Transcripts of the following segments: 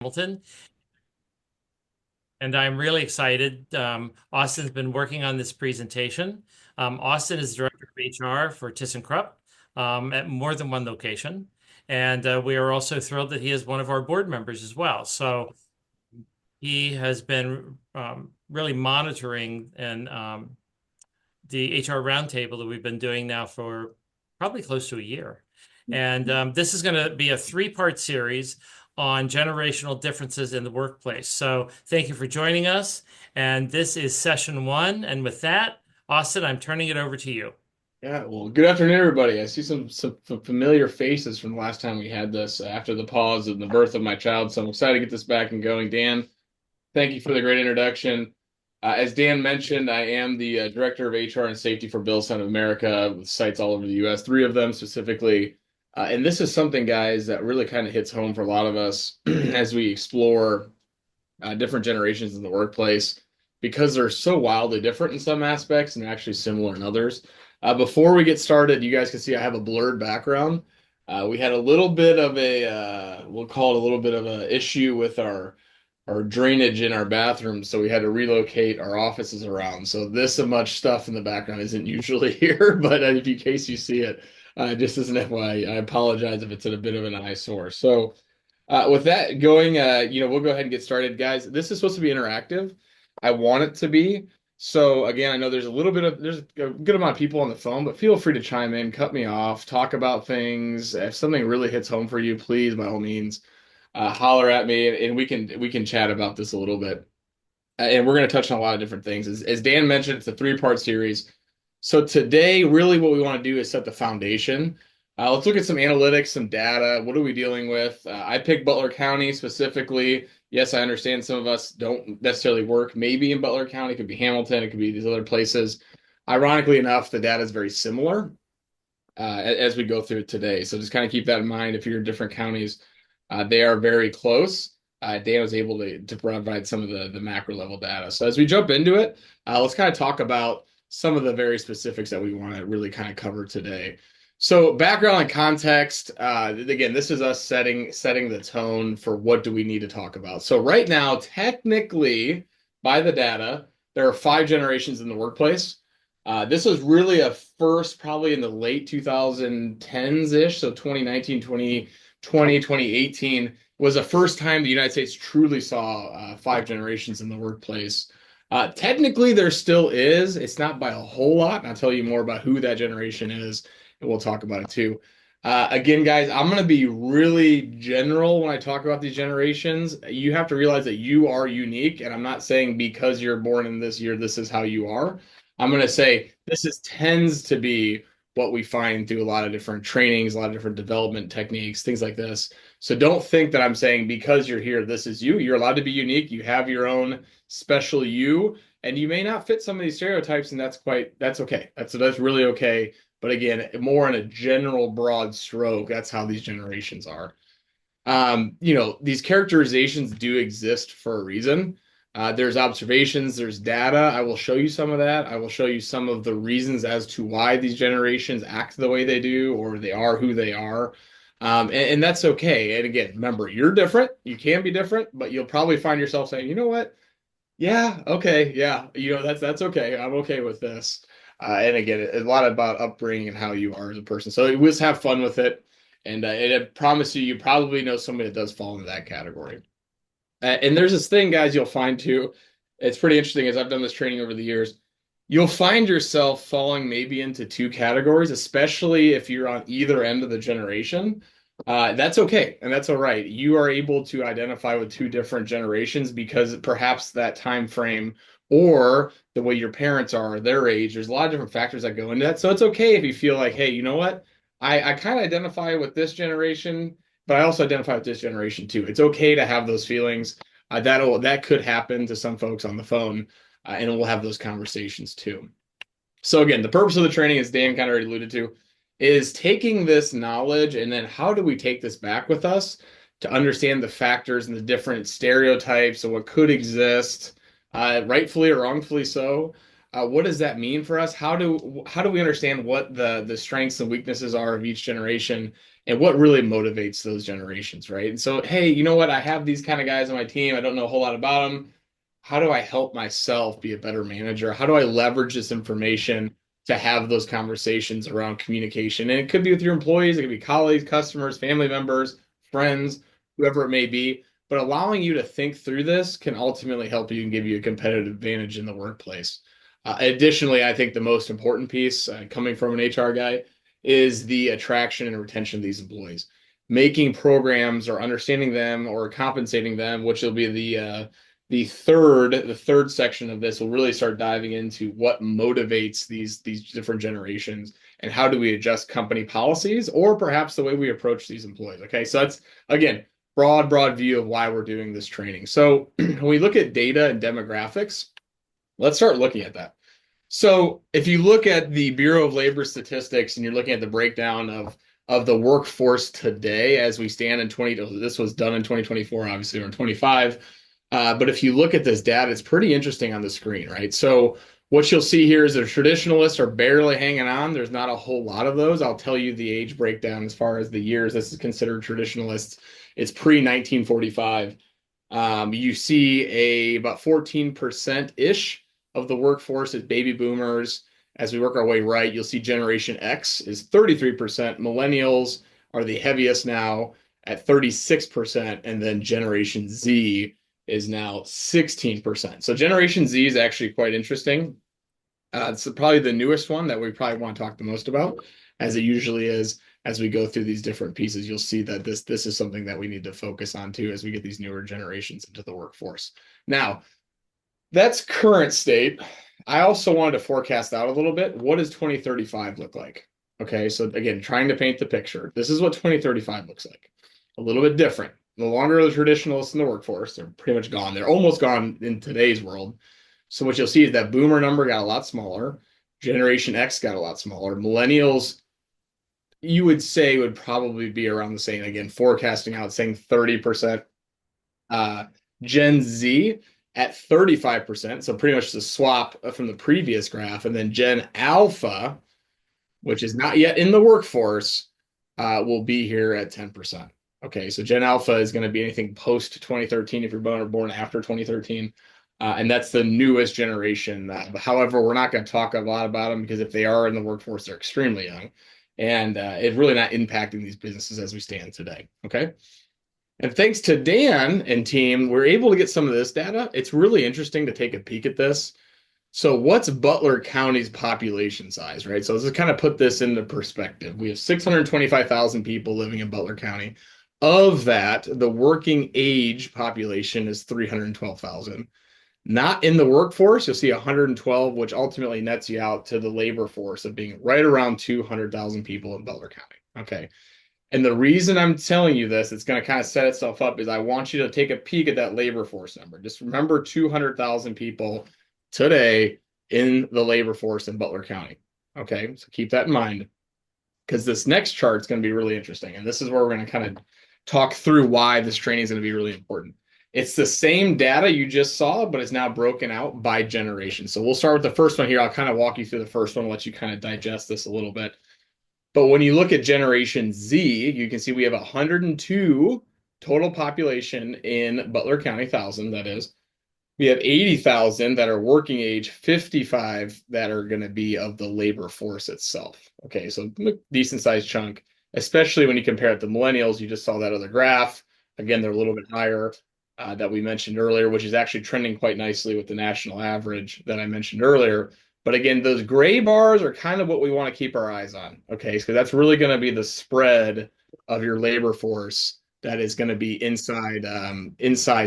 Hamilton, and I'm really excited. Austin's been working on this presentation. Austin is Director of HR for ThyssenKrupp at more than one location. And we are also thrilled that he is one of our board members as well. So he has been really monitoring the HR Roundtable that we've been doing now for probably close to a year. And this is going to be a three-part series on generational differences in the workplace. So thank you for joining us. And this is session one. And with that, Austin, I'm turning it over to you. Yeah, well, good afternoon, everybody. I see some familiar faces from the last time we had this after the pause and the birth of my child. So I'm excited to get this back and going. Dan, thank you for the great introduction. As Dan mentioned, I am the Director of HR and Safety for BillSign of America with sites all over the U.S., three of them specifically. And this is something, guys, that really kind of hits home for a lot of us as we explore different generations in the workplace because they're so wildly different in some aspects and actually similar in others. Before we get started, you guys can see I have a blurred background. We had a little bit of we'll call it a little bit of an issue with our drainage in our bathroom, so we had to relocate our offices around. So this much stuff in the background isn't usually here, but in case you see it, just as an FYI, I apologize if it's in a bit of an eyesore. So with that going, we'll go ahead and get started, guys. This is supposed to be interactive. I want it to be. So again, I know there's a good amount of people on the phone, but feel free to chime in, cut me off, talk about things. If something really hits home for you, please, by all means, holler at me, and we can chat about this a little bit. And we're going to touch on a lot of different things. As Dan mentioned, it's a three-part series. So today, really what we want to do is set the foundation. Let's look at some analytics, some data. What are we dealing with? I picked Butler County specifically. Yes, I understand some of us don't necessarily work maybe in Butler County. It could be Hamilton. It could be these other places. Ironically enough, the data is very similar as we go through it today. So just kind of keep that in mind. If you're in different counties, they are very close. Dan was able to provide some of the macro level data. So as we jump into it, let's kind of talk about some of the very specifics that we want to really kind of cover today. So background and context, again, this is us setting the tone for what do we need to talk about. So right now, technically, by the data, there are five generations in the workplace. This was really a first probably in the late 2010s-ish, so 2019, 2020, 2018 was the first time the United States truly saw five generations in the workplace. Technically, there still is. It's not by a whole lot, and I'll tell you more about who that generation is, and we'll talk about it too. Again, guys, I'm going to be really general when I talk about these generations. You have to realize that you are unique, and I'm not saying because you're born in this year, this is how you are. I'm going to say tends to be what we find through a lot of different trainings, a lot of different development techniques, things like this. So don't think that I'm saying because you're here, this is you. You're allowed to be unique. You have your own special you, and you may not fit some of these stereotypes, and that's okay. That's really okay. But again, more in a general broad stroke, that's how these generations are. These characterizations do exist for a reason. There's observations, there's data. I will show you some of that. I will show you some of the reasons as to why these generations act the way they do, or they are who they are. And that's okay. And again, remember, you're different. You can be different, but you'll probably find yourself saying, you know what? Yeah, okay, yeah, that's okay. I'm okay with this. And again, a lot about upbringing and how you are as a person. So let's have fun with it. And I promise you, you probably know somebody that does fall into that category. And there's this thing, guys, you'll find too. It's pretty interesting as I've done this training over the years. You'll find yourself falling maybe into two categories, especially if you're on either end of the generation. That's okay, and that's all right. You are able to identify with two different generations because perhaps that time frame or the way your parents are, their age, there's a lot of different factors that go into that. So it's okay if you feel like, hey, you know what? I kind of identify with this generation, but I also identify with this generation too. It's okay to have those feelings. That could happen to some folks on the phone, and we'll have those conversations too. So again, the purpose of the training, as Dan kind of already alluded to, is taking this knowledge and then how do we take this back with us to understand the factors and the different stereotypes and what could exist, rightfully or wrongfully so. What does that mean for us? How do we understand what the strengths and weaknesses are of each generation? and what really motivates those generations, right? And so, hey, you know what? I have these kind of guys on my team. I don't know a whole lot about them. How do I help myself be a better manager? How do I leverage this information to have those conversations around communication? And it could be with your employees, it could be colleagues, customers, family members, friends, whoever it may be. But allowing you to think through this can ultimately help you and give you a competitive advantage in the workplace. Additionally, I think the most important piece, coming from an HR guy, is the attraction and retention of these employees. Making programs or understanding them or compensating them, which will be the third section of this will really start diving into what motivates these different generations and how do we adjust company policies or perhaps the way we approach these employees. Okay, so that's again broad view of why we're doing this training. So when we look at data and demographics, let's start looking at that. So if you look at the Bureau of Labor Statistics and you're looking at the breakdown of the workforce today as we stand in 20, this was done in 2024, obviously, or in 25. But if you look at this data, it's pretty interesting on the screen, right? So what you'll see here is the traditionalists are barely hanging on. There's not a whole lot of those. I'll tell you the age breakdown as far as the years this is considered traditionalists. It's pre-1945. You see about 14%-ish of the workforce is baby boomers. As we work our way right, you'll see Generation X is 33%. Millennials are the heaviest now at 36%. And then Generation Z is now 16%. So Generation Z is actually quite interesting. It's probably the newest one that we probably want to talk the most about, as it usually is. As we go through these different pieces, you'll see that this is something that we need to focus on too as we get these newer generations into the workforce. Now, that's current state. I also wanted to forecast out a little bit. What does 2035 look like? Okay, so again, trying to paint the picture. This is what 2035 looks like. A little bit different. No longer the traditionalists in the workforce. They're pretty much gone. They're almost gone in today's world. So what you'll see is that boomer number got a lot smaller. Generation X got a lot smaller. Millennials, you would say, would probably be around the same. Again, forecasting out saying 30%. Gen Z at 35%. So pretty much the swap from the previous graph. And then Gen Alpha, which is not yet in the workforce, will be here at 10%. Okay, so Gen Alpha is going to be anything post 2013 if you're born after 2013. And that's the newest generation. However, we're not going to talk a lot about them because if they are in the workforce, they're extremely young. And it's really not impacting these businesses as we stand today. Okay. And thanks to Dan and team, we're able to get some of this data. It's really interesting to take a peek at this. So what's Butler County's population size, right? So let's kind of put this into perspective. We have 625,000 people living in Butler County. Of that, the working age population is 312,000. Not in the workforce, you'll see 112, which ultimately nets you out to the labor force of being right around 200,000 people in Butler County. Okay. And the reason I'm telling you this, it's going to kind of set itself up, is I want you to take a peek at that labor force number. Just remember 200,000 people today in the labor force in Butler County. Okay, so keep that in mind because this next chart is going to be really interesting. And this is where we're going to kind of talk through why this training is going to be really important. It's the same data you just saw, but it's now broken out by generation. So we'll start with the first one here. I'll kind of walk you through the first one, let you kind of digest this a little bit. But when you look at Generation Z, you can see we have 102 total population in Butler County, 1,000, that is. We have 80,000 that are working age, 55 that are going to be of the labor force itself. Okay, so decent sized chunk, especially when you compare it to millennials. You just saw that other graph. Again, they're a little bit higher that we mentioned earlier, which is actually trending quite nicely with the national average that I mentioned earlier. But again, those gray bars are kind of what we want to keep our eyes on. Okay, so that's really going to be the spread of your labor force that is going to be inside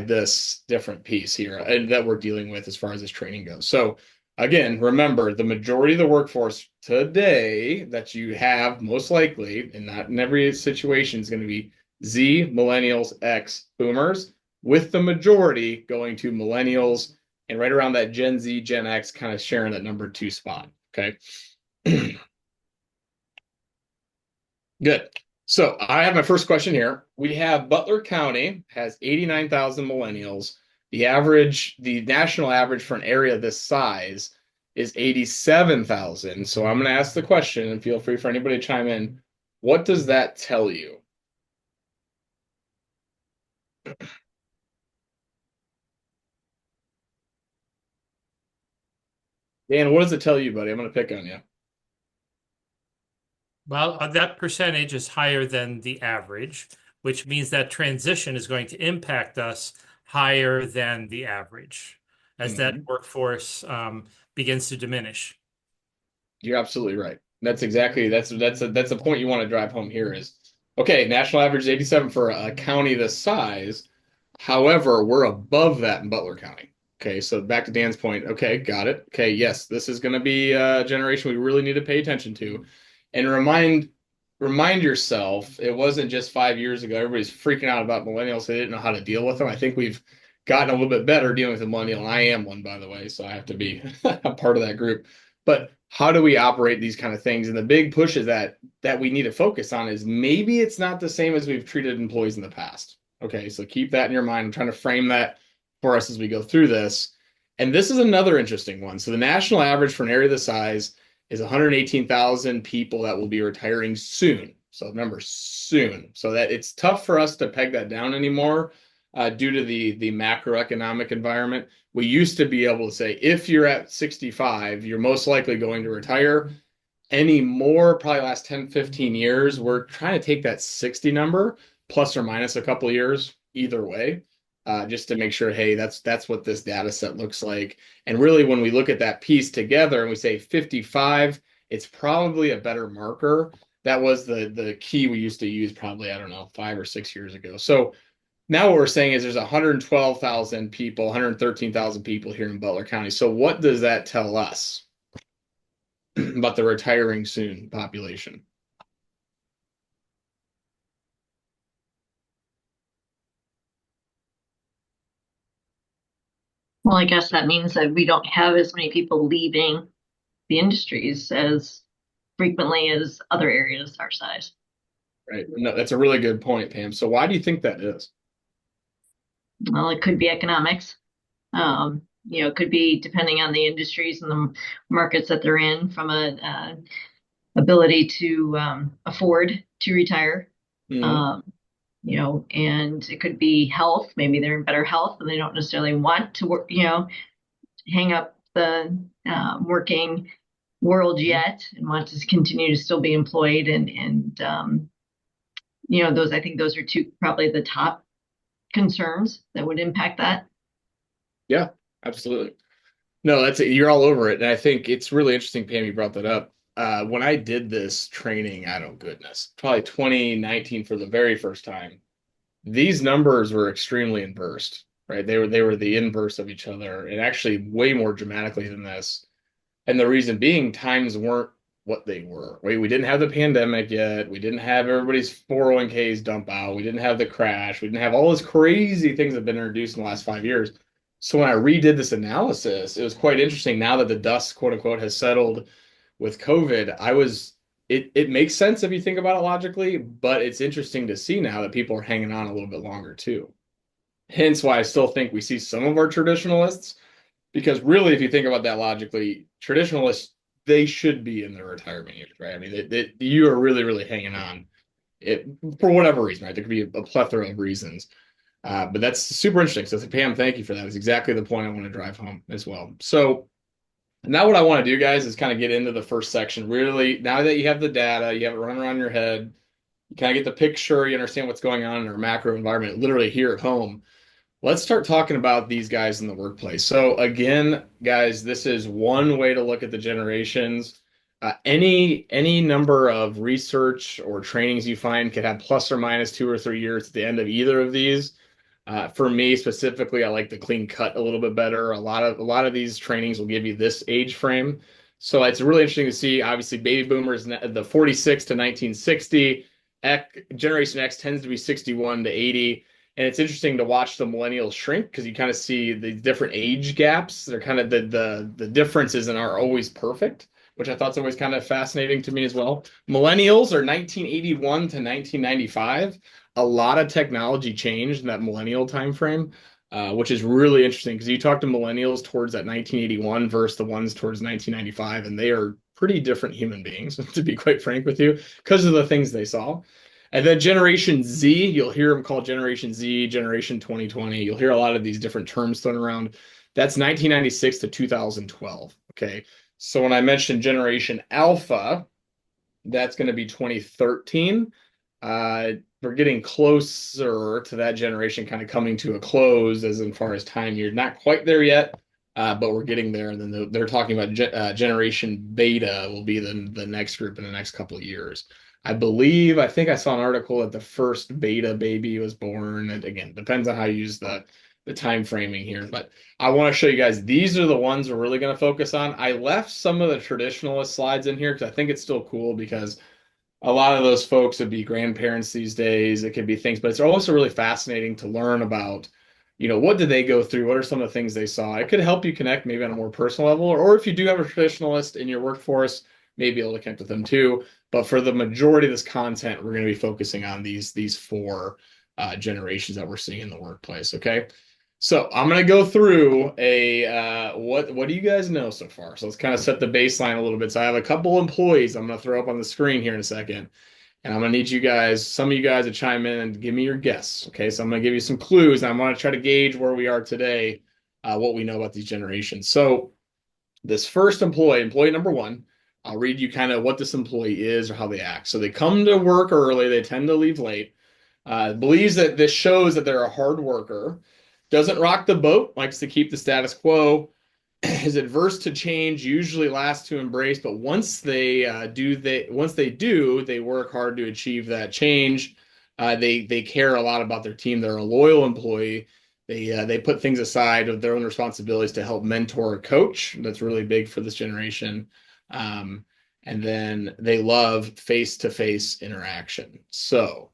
this different piece here and that we're dealing with as far as this training goes. So again, remember the majority of the workforce today that you have most likely, and not in every situation, is going to be Z, millennials, X, boomers, with the majority going to millennials and right around that Gen Z, Gen X kind of sharing that number 2 spot. Okay. Good. So I have my first question here. We have Butler County has 89,000 millennials. The national average for an area this size is 87,000. So I'm going to ask the question and feel free for anybody to chime in. What does that tell you? Dan, what does it tell you, buddy? I'm going to pick on you. Well, that percentage is higher than the average, which means that transition is going to impact us higher than the average as that Mhm. workforce begins to diminish. You're absolutely right. That's a point you want to drive home here is okay, national average is 87 for a county this size. However, we're above that in Butler County. Okay, so back to Dan's point. Okay, got it. Okay, yes, this is going to be a generation we really need to pay attention to, and remind yourself it wasn't just 5 years ago. Everybody's freaking out about millennials. They didn't know how to deal with them. I think we've gotten a little bit better dealing with a millennial, and I am one, by the way, so I have to be a part of that group. But how do we operate these kind of things? And the big push is that we need to focus on is maybe it's not the same as we've treated employees in the past. Okay, so keep that in your mind. I'm trying to frame that for us as we go through this. And this is another interesting one. So the national average for an area this size is 118,000 people that will be retiring soon. So remember, soon. So that it's tough for us to peg that down anymore due to the macroeconomic environment. We used to be able to say if you're at 65, you're most likely going to retire. Anymore, probably last 10, 15 years, we're trying to take that 60 number plus or minus a couple of years either way, just to make sure, hey, that's what this data set looks like. And really, when we look at that piece together and we say 55, it's probably a better marker. That was the key we used to use probably, I don't know, 5 or 6 years ago. So now what we're saying is there's 112,000 people, 113,000 people here in Butler County. So what does that tell us about the retiring soon population? Well, I guess that means that we don't have as many people leaving the industries as frequently as other areas our size. Right. No, that's a really good point, Pam. So why do you think that is? Well, it could be economics. It could be depending on the industries and the markets that they're in from a ability to afford to retire. Mhm. Um, and it could be health. Maybe they're in better health and they don't necessarily want to work, hang up the working world yet and want to continue to still be employed and those I think those are two probably the top concerns that would impact that. Yeah, absolutely. No, that's it. You're all over it. And I think it's really interesting, Pam, you brought that up. When I did this training, I don't goodness, probably 2019 for the very first time, these numbers were extremely inversed, right? They were the inverse of each other and actually way more dramatically than this. And the reason being, times weren't what they were. We didn't have the pandemic yet. We didn't have everybody's 401ks dump out. We didn't have the crash. We didn't have all these crazy things that have been introduced in the last 5 years. So when I redid this analysis, it was quite interesting. Now that the dust, quote unquote, has settled with COVID, it makes sense if you think about it logically, but it's interesting to see now that people are hanging on a little bit longer too. Hence why I still think we see some of our traditionalists because really, if you think about that logically, traditionalists, they should be in their retirement years, right? I mean, you are really, really hanging on it for whatever reason, right? There could be a plethora of reasons. But that's super interesting. So, Pam, thank you for that. It's exactly the point I want to drive home as well. So, now what I want to do, guys, is kind of get into the first section. Really, now that you have the data, you have it running around your head, you kind of get the picture, you understand what's going on in our macro environment, literally here at home. Let's start talking about these guys in the workplace. So again, guys, this is one way to look at the generations. Any number of research or trainings you find could have plus or minus 2 or 3 years at the end of either of these. For me specifically, I like the clean cut a little bit better. A lot of these trainings will give you this age frame. So it's really interesting to see. Obviously, baby boomers, the 46 to 1960, Generation X tends to be 61 to 80. And it's interesting to watch the millennials shrink because you kind of see the different age gaps. They're kind of the differences and are always perfect, which I thought is always kind of fascinating to me as well. Millennials are 1981 to 1995. A lot of technology changed in that millennial time frame, which is really interesting because you talk to millennials towards that 1981 versus the ones towards 1995, and they are pretty different human beings, to be quite frank with you, because of the things they saw. And then Generation Z, you'll hear them called Generation Z, Generation 2020. You'll hear a lot of these different terms thrown around. That's 1996 to 2012. Okay. So when I mentioned Generation Alpha, that's going to be 2013. We're getting closer to that generation kind of coming to a close as far as time. You're not quite there yet, but we're getting there. And then they're talking about Generation Beta will be the next group in the next couple of years. I think I saw an article that the first beta baby was born. And again, depends on how you use the time framing here. But I want to show you guys, these are the ones we're really going to focus on. I left some of the traditionalist slides in here because I think it's still cool because a lot of those folks would be grandparents these days. It could be things, but it's also really fascinating to learn about, what did they go through? What are some of the things they saw? It could help you connect maybe on a more personal level, or if you do have a traditionalist in your workforce, maybe able to connect with them too. But for the majority of this content, we're going to be focusing on these four generations that we're seeing in the workplace. Okay. So I'm going to go through what do you guys know so far? So let's kind of set the baseline a little bit. So I have a couple employees I'm going to throw up on the screen here in a second. And I'm going to need some of you guys to chime in and give me your guess. Okay. So I'm going to give you some clues. And I'm going to try to gauge where we are today, what we know about these generations. So this first employee number one, I'll read you kind of what this employee is or how they act. So they come to work early. They tend to leave late. Believes that this shows that they're a hard worker, doesn't rock the boat, likes to keep the status quo, is adverse to change, usually last to embrace, but once they do, they work hard to achieve that change. They care a lot about their team. They're a loyal employee. They put things aside of their own responsibilities to help mentor or coach. That's really big for this generation. And then they love face-to-face interaction. So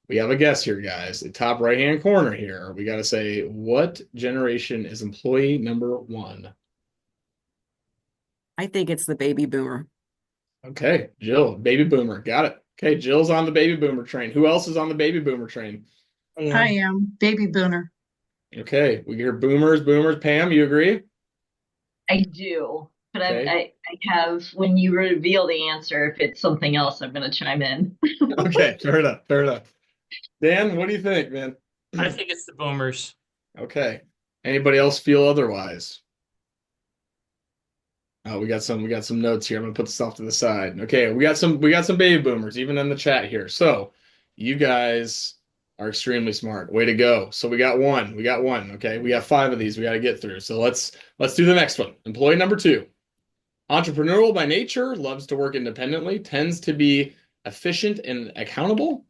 we have a guess here, guys. The top right-hand corner here. We got to say, what generation is employee number one? I think it's the baby boomer. Okay, Jill, baby boomer. Got it. Okay, Jill's on the baby boomer train. Who else is on the baby boomer train? I am baby boomer. Okay, we hear boomers. Pam, you agree? I do, but Okay. I have, when you reveal the answer, if it's something else, I'm going to chime in. Okay, fair enough. Dan, what do you think, man? I think it's the boomers. Okay. Anybody else feel otherwise? Oh, we got some notes here. I'm gonna put this off to the side. Okay, we got some baby boomers even in the chat here. So you guys are extremely smart. Way to go. So we got one. Okay, we got 5 of these we got to get through. So let's do the next one. Employee number 2. Entrepreneurial by nature, loves to work independently, tends to be efficient and accountable.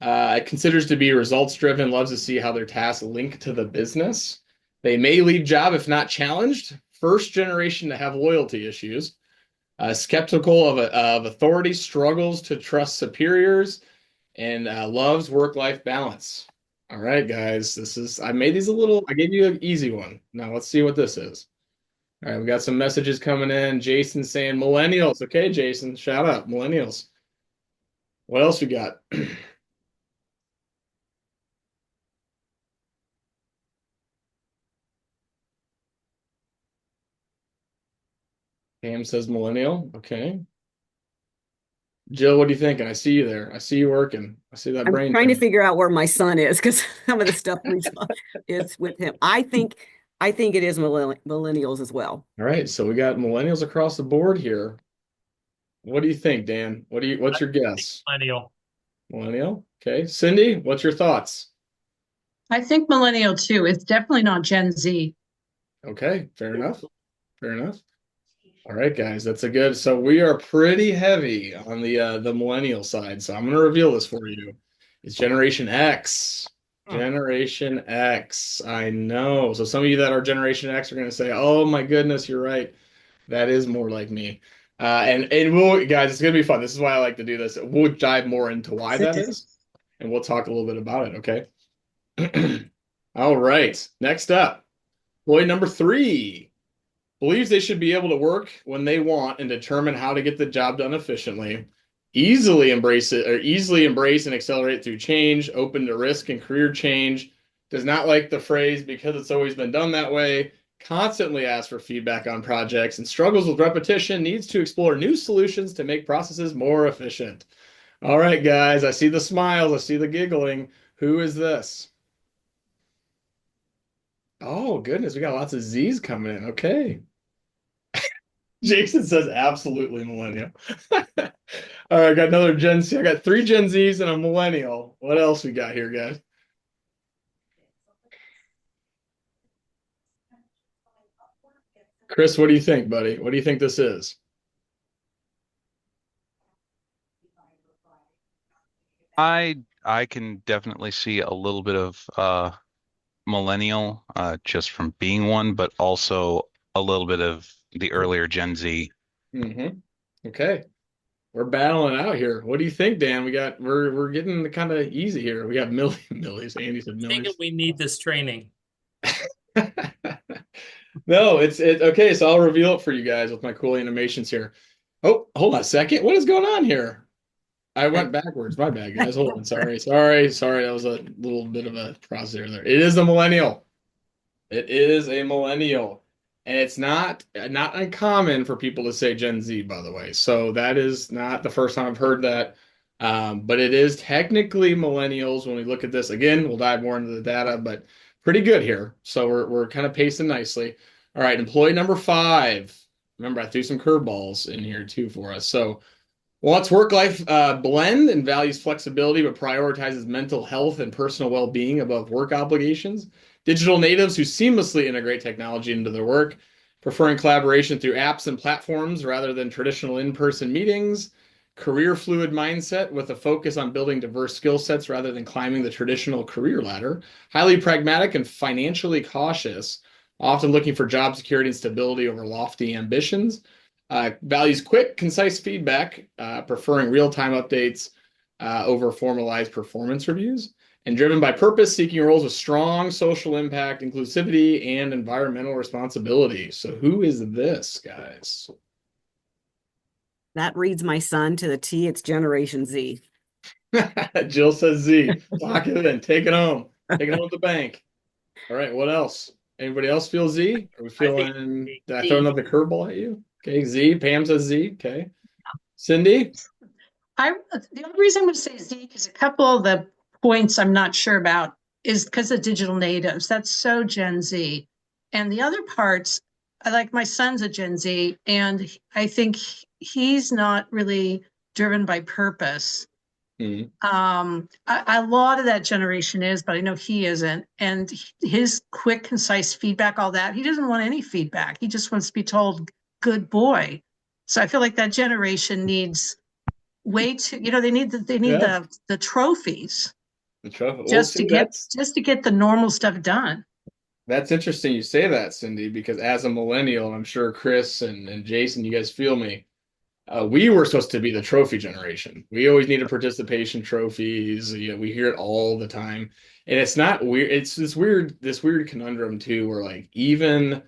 Considers to be results driven, loves to see how their tasks link to the business. They may leave job if not challenged. First generation to have loyalty issues. Skeptical of authority, struggles to trust superiors, and loves work-life balance. All right, guys, I gave you an easy one. Now let's see what this is. All right, we got some messages coming in. Jason saying millennials. Okay, Jason, shout out, millennials. What else we got? Pam says millennial. Okay. Jill, what do you think? I see you there. I see you working. I see that I'm brain. trying to figure out where my son is because some of the stuff we saw is with him. I think it is millennials as well. All right, so we got millennials across the board here. What do you think, Dan? What's your guess? Millennial. Millennial? Okay. Cindy, what's your thoughts? I think millennial too. It's definitely not Gen Z. Okay, fair enough. All right, guys, so we are pretty heavy on the millennial side. So I'm gonna reveal this for you. It's Generation X. Generation X. I know. So some of you that are Generation X are gonna say, "Oh my goodness, you're right. That is more like me." And we'll guys, it's gonna be fun. This is why I like to do this. We'll dive more into why that is, and we'll talk a little bit about it. Okay. All right. Next up, boy number 3. Believes they should be able to work when they want and determine how to get the job done efficiently. Easily embrace and accelerate through change, open to risk and career change. Does not like the phrase because it's always been done that way. constantly asks for feedback on projects, and struggles with repetition, needs to explore new solutions to make processes more efficient. All right, guys, I see the smiles, I see the giggling. Who is this? Oh, goodness, we got lots of Z's coming in. Okay. Jason says absolutely millennial. All right, I got another Gen Z. I got three Gen Zs and a millennial. What else we got here, guys? Chris, what do you think, buddy? What do you think this is? I can definitely see a little bit of millennial just from being one, but also a little bit of the earlier Gen Z. Mm-hmm. Okay. We're battling out here. What do you think, Dan? We're getting kind of easy here. We got Millies. Andy said Thinking Millies. we need this training. No, it's okay. So I'll reveal it for you guys with my cool animations here. Oh, hold on a second. What is going on here? I went backwards. My bad, guys. Hold on. Sorry. That was a little bit of a process there. It is a millennial. It is a millennial. And it's not uncommon for people to say Gen Z, by the way. So that is not the first time I've heard that. But it is technically millennials when we look at this. Again, we'll dive more into the data, but pretty good here. So we're kind of pacing nicely. All right, employee number 5. Remember, I threw some curveballs in here too for us. So wants work-life blend and values flexibility, but prioritizes mental health and personal well-being above work obligations. Digital natives who seamlessly integrate technology into their work, preferring collaboration through apps and platforms rather than traditional in-person meetings. Career fluid mindset with a focus on building diverse skill sets rather than climbing the traditional career ladder. Highly pragmatic and financially cautious, often looking for job security and stability over lofty ambitions. Values quick, concise feedback, preferring real-time updates over formalized performance reviews, and driven by purpose, seeking roles with strong social impact, inclusivity, and environmental responsibility. So who is this, guys? That reads my son to the T. It's Generation Z. Jill says Z. Lock it in. Take it home. Take it home to the bank. All right, what else? Anybody else feel Z? Are we feeling, did I throw another curveball at you? Okay, Z. Pam says Z. Okay. Cindy? The only reason I'm going to say Z is a couple of the points I'm not sure about is because of digital natives. That's so Gen Z. And the other parts, I like my son's a Gen Z, and I think he's not really driven by purpose. Mhm. A lot of that generation is, but I know he isn't. And his quick, concise feedback, all that, he doesn't want any feedback. He just wants to be told, good boy. So I feel like that generation needs way too, they need Yeah. the trophies The trophy. Well, just see, to get the normal stuff done. that's interesting you say that, Cindy, because as a millennial, and I'm sure Chris and Jason, you guys feel me. We were supposed to be the trophy generation. We always needed participation trophies. We hear it all the time, and it's not weird. It's this weird conundrum too, where like even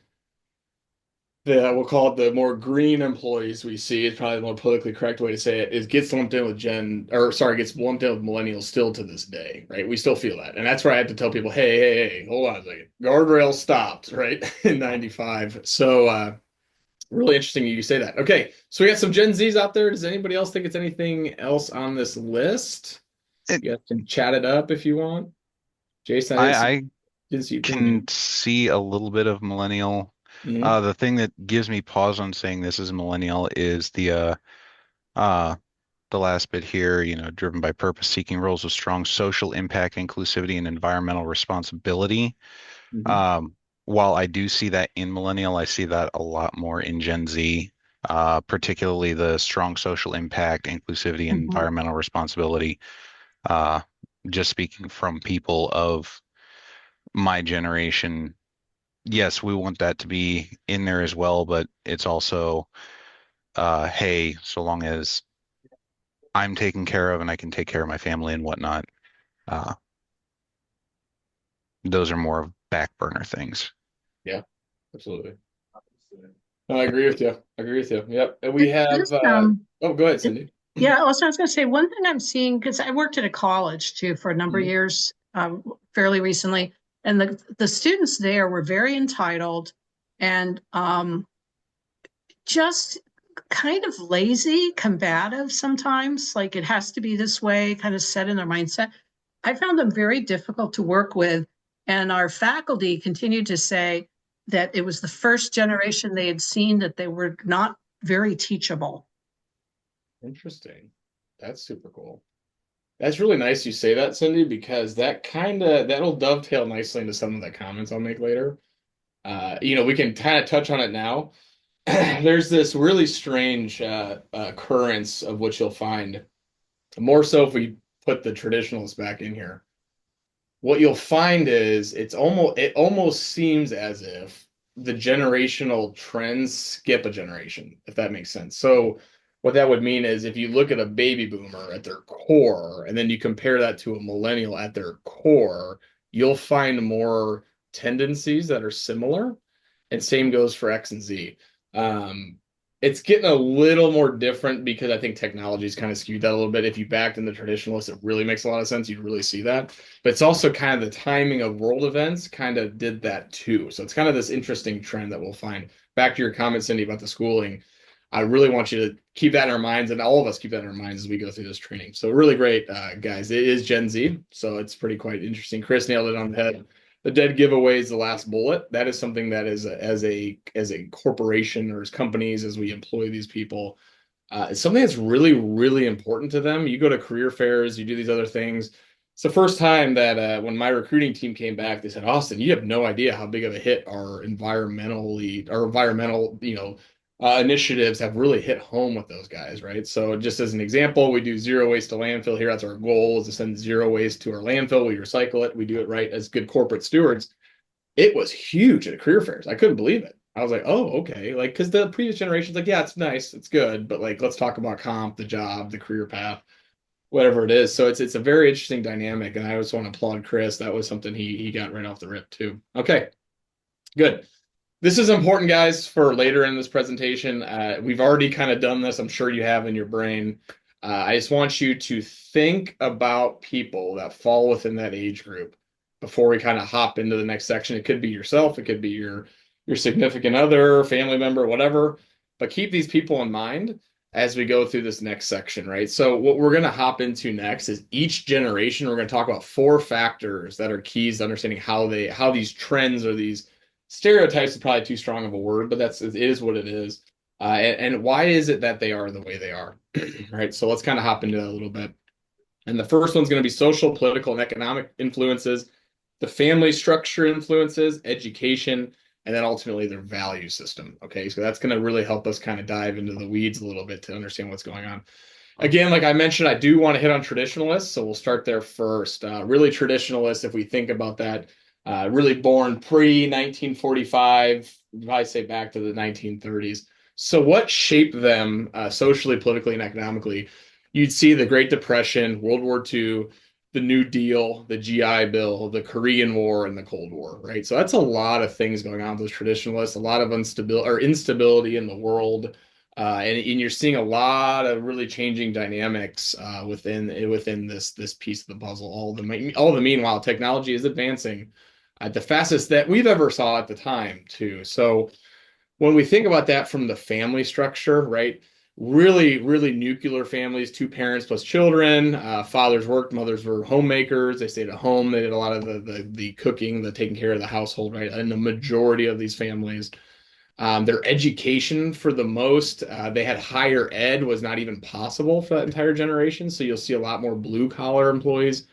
we'll call it the more green employees we see is probably the more politically correct way to say it is gets lumped in with gets lumped in with millennials still to this day, right? We still feel that. And that's where I have to tell people, hey, hold on a second. Guardrail stopped, right? In 95. So really interesting you say that. Okay, so we got some Gen Zs out there. Does anybody else think it's anything else on this list? It, You guys can chat it up if you want. Jason, I didn't see you ping can you. see a little bit of millennial. Mhm. The thing that gives me pause on saying this is millennial is uh the last bit here, driven by purpose, seeking roles with strong social impact, inclusivity, and environmental responsibility. Mhm. Um, while I do see that in millennial, I see that a lot more in Gen Z, particularly the strong social impact, inclusivity, and Mhm. environmental responsibility. Uh, just speaking from people of my generation, yes, we want that to be in there as well, but it's also, hey, so long as I'm taken care of and I can take care of my family and whatnot, uh, those are more of back burner things. Yeah, absolutely. No, I agree with you. I agree with you. Yep. And we have Just, oh, go ahead, Cindy. yeah, also I was going to say one thing I'm seeing, because I worked at a college too for a number of Mhm. years, fairly recently, and the students there were very entitled. and just kind of lazy, combative sometimes. Like it has to be this way, kind of set in their mindset. I found them very difficult to work with. And our faculty continued to say that it was the first generation they had seen that they were not very teachable. Interesting. That's super cool. That's really nice you say that, Cindy, because that'll dovetail nicely into some of the comments I'll make later. We can kind of touch on it now. There's this really strange occurrence of what you'll find, more so if we put the traditionalists back in here. What you'll find is it almost seems as if the generational trends skip a generation, if that makes sense. So what that would mean is if you look at a baby boomer at their core and then you compare that to a millennial at their core, you'll find more tendencies that are similar. And same goes for X and Z. It's getting a little more different because I think technology's kind of skewed that a little bit. If you backed in the traditionalists, it really makes a lot of sense. You'd really see that. But it's also kind of the timing of world events kind of did that too. So it's kind of this interesting trend that we'll find. Back to your comment, Cindy, about the schooling. I really want you to keep that in our minds, and all of us keep that in our minds as we go through this training. So really great, guys. It is Gen Z, so it's pretty quite interesting. Chris nailed it on the head. The dead giveaway is the last bullet. That is something that is as a corporation or as companies, as we employ these people, it's something that's really, really important to them. You go to career fairs, you do these other things. It's the first time that when my recruiting team came back, they said, Austin, you have no idea how big of a hit our environmental, initiatives have really hit home with those guys, right? So just as an example, we do zero waste to landfill here. That's our goal, is to send zero waste to our landfill. We recycle it. We do it right as good corporate stewards. It was huge at career fairs. I couldn't believe it. I was like, oh, okay. Like, because the previous generation's like, yeah, it's nice, it's good, but like, let's talk about comp, the job, the career path, whatever it is. So it's a very interesting dynamic, and I just want to applaud Chris. That was something he got right off the rip too. Okay, good. This is important, guys, for later in this presentation. We've already kind of done this. I'm sure you have in your brain. I just want you to think about people that fall within that age group before we kind of hop into the next section. It could be yourself. It could be your significant other, family member, whatever. But keep these people in mind as we go through this next section, right? So what we're going to hop into next is each generation. We're going to talk about 4 factors that are keys to understanding how these trends or these stereotypes is probably too strong of a word, but it is what it is. And why is it that they are the way they are? Right. So let's kind of hop into that a little bit. And the first one's going to be social, political, and economic influences, the family structure influences, education, and then ultimately their value system. Okay. So that's going to really help us kind of dive into the weeds a little bit to understand what's going on. Again, like I mentioned, I do want to hit on traditionalists. So we'll start there first. Really traditionalists, if we think about that, really born pre-1945, I say back to the 1930s. So what shaped them socially, politically, and economically? You'd see the Great Depression, World War II, the New Deal, the GI Bill, the Korean War, and the Cold War, right? So that's a lot of things going on with those traditionalists, a lot of instability in the world. And you're seeing a lot of really changing dynamics within this piece of the puzzle. All the meanwhile, technology is advancing at the fastest that we've ever saw at the time too. So when we think about that from the family structure, right? Really, really nuclear families, 2 parents plus children. Fathers worked, mothers were homemakers. They stayed at home. They did a lot of the cooking, the taking care of the household, right? And the majority of these families, their education for the most, they had higher ed was not even possible for that entire generation. So you'll see a lot more blue collar employees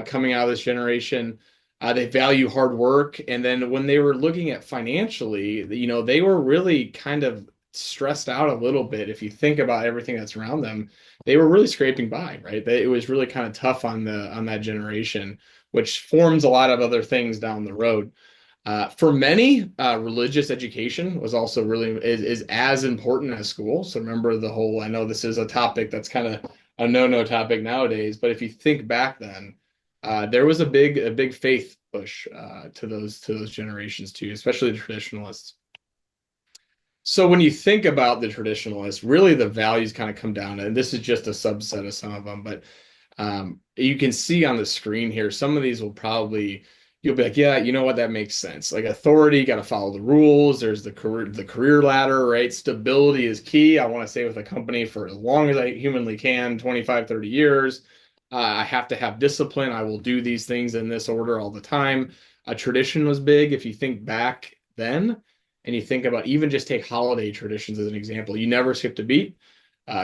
coming out of this generation. They value hard work. And then when they were looking at financially, they were really kind of stressed out a little bit. If you think about everything that's around them, they were really scraping by, right? It was really kind of tough on that generation, which forms a lot of other things down the road. For many, religious education was also is as important as school. So remember I know this is a topic that's kind of a no topic nowadays, but if you think back then, there was a big faith push to those generations too, especially the traditionalists. So when you think about the traditionalists, really the values kind of come down, and this is just a subset of some of them, but you can see on the screen here, some of these you'll you'll be like, yeah, you know what, that makes sense. Like authority, got to follow the rules. There's the career ladder, right? Stability is key. I want to stay with a company for as long as I humanly can, 25, 30 years. I have to have discipline. I will do these things in this order all the time. A tradition was big. If you think back then, and you think about even just take holiday traditions as an example, you never skipped a beat.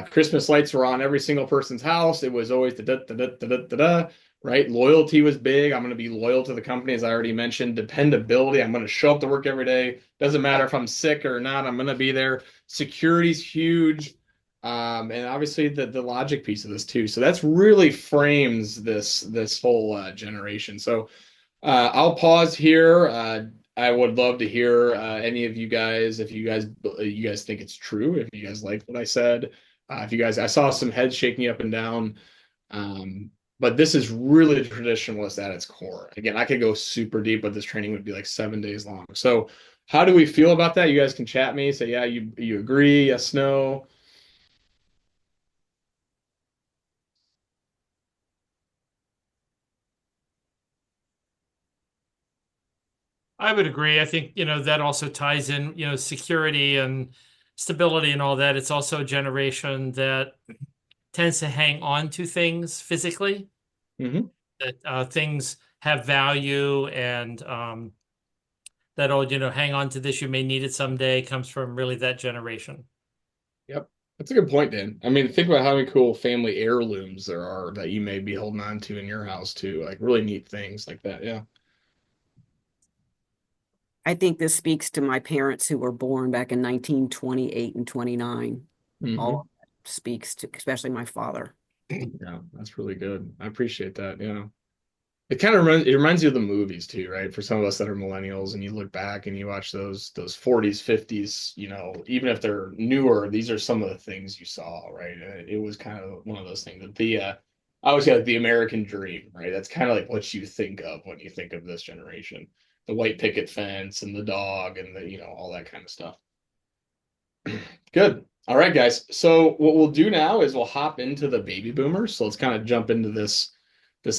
Christmas lights were on every single person's house. It was always da da da da da da da, right? Loyalty was big. I'm going to be loyal to the company, as I already mentioned. Dependability. I'm going to show up to work every day. Doesn't matter if I'm sick or not. I'm going to be there. Security's huge. And obviously the logic piece of this too. So that's really frames this whole generation. So I'll pause here. I would love to hear any of you guys if you guys think it's true, if you guys like what I said. If you guys, I saw some heads shaking up and down. But this is really traditionalist at its core. Again, I could go super deep, but this training would be like 7 days long. So how do we feel about that? You guys can chat me, say, yeah, you agree, yes, no. I would agree. I think, that also ties in, security and stability and all that. It's also a generation that tends to hang on to things physically, Hmm. that things have value and that'll, hang on to this. You may need it someday comes from really that generation. Yep. That's a good point, Dan. I mean, think about how many cool family heirlooms there are that you may be holding on to in your house too. Like really neat things like that. Yeah. I think this speaks to my parents who were born back in 1928 and 29. All Hmm. of that speaks to, especially my father. Yeah, that's really good. I appreciate that. Yeah. It reminds you of the movies too, right? For some of us that are millennials and you look back and you watch those 40s, 50s, even if they're newer, these are some of the things you saw, right? And it was kind of one of those things that I always got the American dream, right? That's kind of like what you think of when you think of this generation. The white picket fence and the dog and all that kind of stuff. Good. All right, guys. So what we'll do now is we'll hop into the baby boomers. So let's kind of jump into this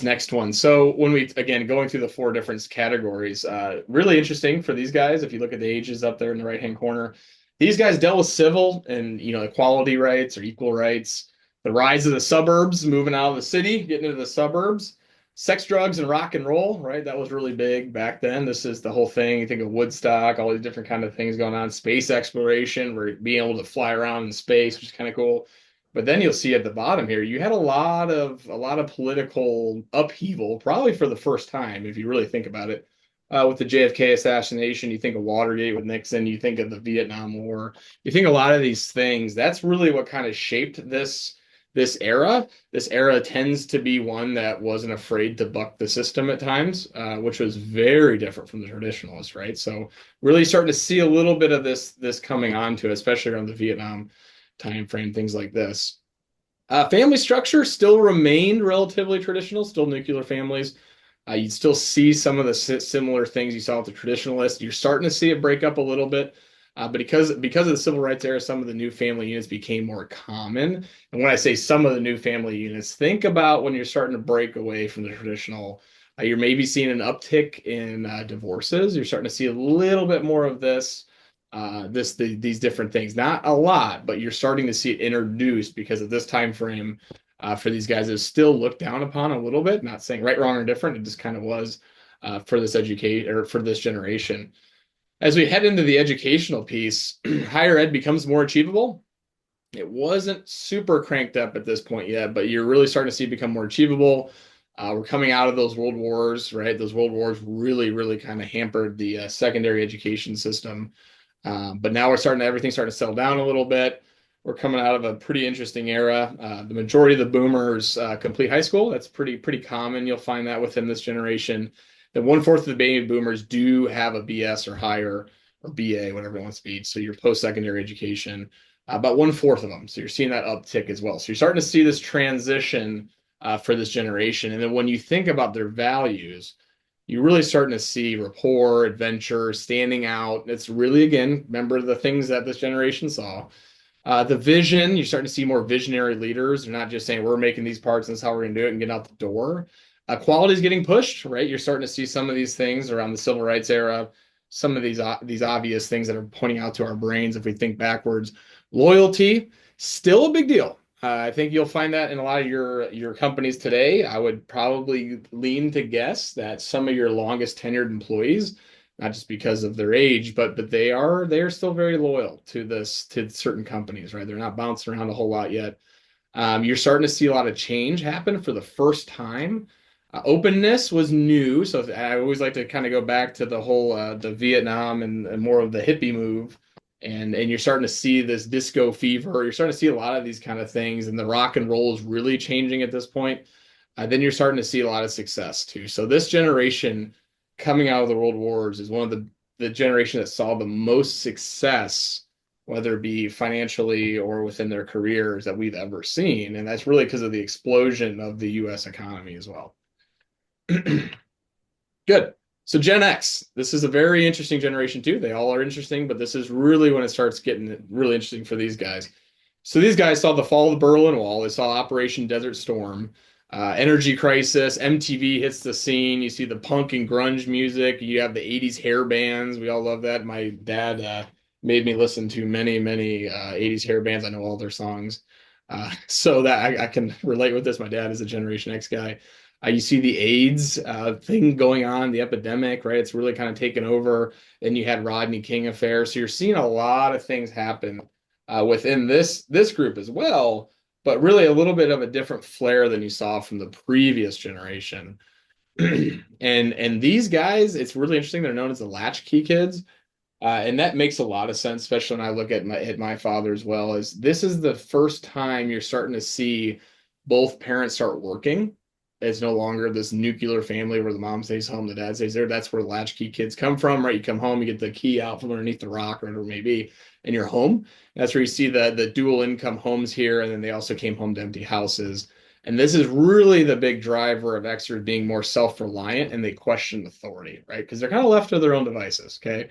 next one. So when we again going through the four different categories, really interesting for these guys. If you look at the ages up there in the right hand corner, these guys dealt with civil and equality rights or equal rights. The rise of the suburbs, moving out of the city, getting into the suburbs. Sex, drugs, and rock and roll, right? That was really big back then. This is the whole thing. You think of Woodstock, all these different kind of things going on. Space exploration, where being able to fly around in space, which is kind of cool. But then you'll see at the bottom here, you had a lot of political upheaval, probably for the first time, if you really think about it. With the JFK assassination, you think of Watergate with Nixon, you think of the Vietnam War, you think a lot of these things. That's really what kind of shaped this era. This era tends to be one that wasn't afraid to buck the system at times, which was very different from the traditionalists, right? So really starting to see a little bit of this coming onto, especially around the Vietnam time frame, things like this. Family structure still remained relatively traditional, still nuclear families. You'd still see some of the similar things you saw with the traditionalists. You're starting to see it break up a little bit. But because of the civil rights era, some of the new family units became more common. And when I say some of the new family units, think about when you're starting to break away from the traditional. You're maybe seeing an uptick in divorces. You're starting to see a little bit more of these different things. Not a lot, but you're starting to see it introduced because of this time frame. For these guys, is still looked down upon a little bit. Not saying right, wrong, or different. It just kind of was for this educate or for this generation. As we head into the educational piece, higher ed becomes more achievable. It wasn't super cranked up at this point yet, but you're really starting to see it become more achievable. We're coming out of those world wars, right? Those world wars really, really kind of hampered the secondary education system. But now everything's starting to settle down a little bit. We're coming out of a pretty interesting era. The majority of the boomers complete high school. That's pretty common. You'll find that within this generation. That 1/4 of the baby boomers do have a BS or higher, or BA, whatever it wants to be. So your post-secondary education, about 1/4 of them. So you're seeing that uptick as well. So you're starting to see this transition for this generation. And then when you think about their values, you're really starting to see rapport, adventure, standing out. It's really, again, remember the things that this generation saw. The vision, you're starting to see more visionary leaders. They're not just saying we're making these parts and this is how we're going to do it and get out the door. Quality is getting pushed, right? You're starting to see some of these things around the civil rights era, some of these obvious things that are pointing out to our brains if we think backwards. Loyalty, still a big deal. I think you'll find that in a lot of your companies today. I would probably lean to guess that some of your longest tenured employees, not just because of their age, but they are still very loyal to certain companies, right? They're not bouncing around a whole lot yet. You're starting to see a lot of change happen for the first time. Openness was new, so I always like to kind of go back to the whole the Vietnam and more of the hippie move, and you're starting to see this disco fever. You're starting to see a lot of these kind of things, and the rock and roll is really changing at this point. Then you're starting to see a lot of success too. So this generation coming out of the world wars is one of the generation that saw the most success, whether it be financially or within their careers, that we've ever seen. And that's really because of the explosion of the US economy as well. Good. So Gen X, this is a very interesting generation too. They all are interesting, but this is really when it starts getting really interesting for these guys. So these guys saw the fall of the Berlin Wall. They saw Operation Desert Storm, energy crisis. MTV hits the scene. You see the punk and grunge music. You have the 80s hair bands. We all love that. My dad made me listen to many 80s hair bands. I know all their songs. So that I can relate with this. My dad is a Generation X guy. You see the AIDS thing going on, the epidemic, right? It's really kind of taken over. Then you had Rodney King affair. So you're seeing a lot of things happen within this group as well, but really a little bit of a different flair than you saw from the previous generation. And these guys, it's really interesting. They're known as the latchkey kids. And that makes a lot of sense, especially when I look at my father as well, as this is the first time you're starting to see both parents start working. It's no longer this nuclear family where the mom stays home, the dad stays there. That's where latchkey kids come from, right? You come home, you get the key out from underneath the rock or whatever it may be, and you're home. That's where you see the dual income homes here, and then they also came home to empty houses. And this is really the big driver of Xers being more self-reliant and they question authority, right? Because they're kind of left to their own devices. Okay.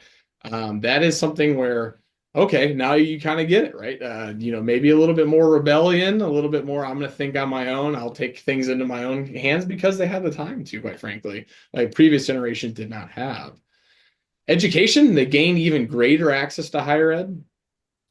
That is something where, okay, now you kind of get it, right? Maybe a little bit more rebellion, a little bit more, I'm going to think on my own. I'll take things into my own hands because they have the time to, quite frankly, like previous generations did not have. Education, they gained even greater access to higher ed.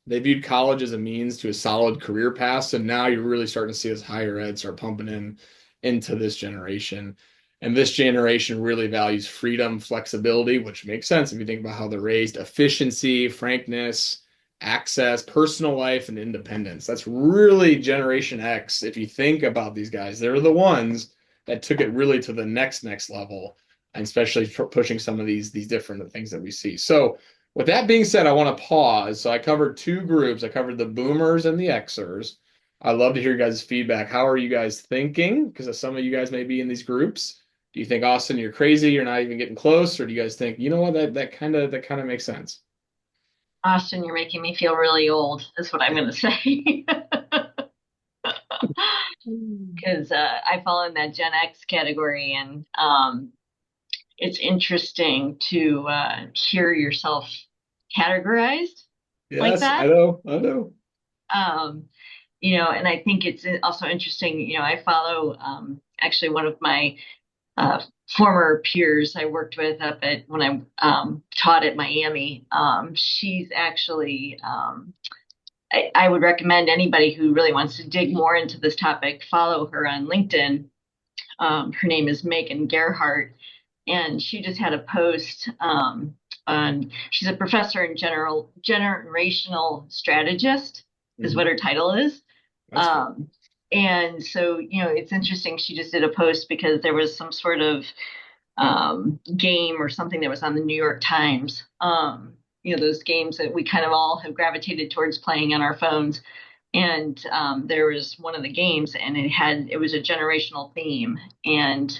They viewed college as a means to a solid career path. So now you're really starting to see this higher ed start pumping into this generation. And this generation really values freedom, flexibility, which makes sense if you think about how they're raised, efficiency, frankness, access, personal life, and independence. That's really Generation X. If you think about these guys, they're the ones that took it really to the next level, and especially for pushing some of these different things that we see. So with that being said, I want to pause. So I covered two groups. I covered the boomers and the Xers. I'd love to hear you guys' feedback. How are you guys thinking? Because some of you guys may be in these groups. Do you think, Austin, you're crazy, you're not even getting close, or do you guys think, you know what, that kind of makes sense? Austin, you're making me feel really old, is what I'm going to say. Because I fall in that Gen X category, and it's interesting to hear yourself categorized like Yes, I that. know. Um, and I think it's also interesting. I follow actually one of my former peers I worked with up at when I taught at Miami. She's actually, I would recommend anybody who really wants to dig more into this topic, follow her on LinkedIn. Her name is Megan Gerhardt, and she just had a post on, she's a professor in generational strategist, is what her title is. That's cool. And so, it's interesting. She just did a post because there was some sort of game or something that was on the New York Times. Those games that we kind of all have gravitated towards playing on our phones. And there was one of the games, and it was a generational theme. And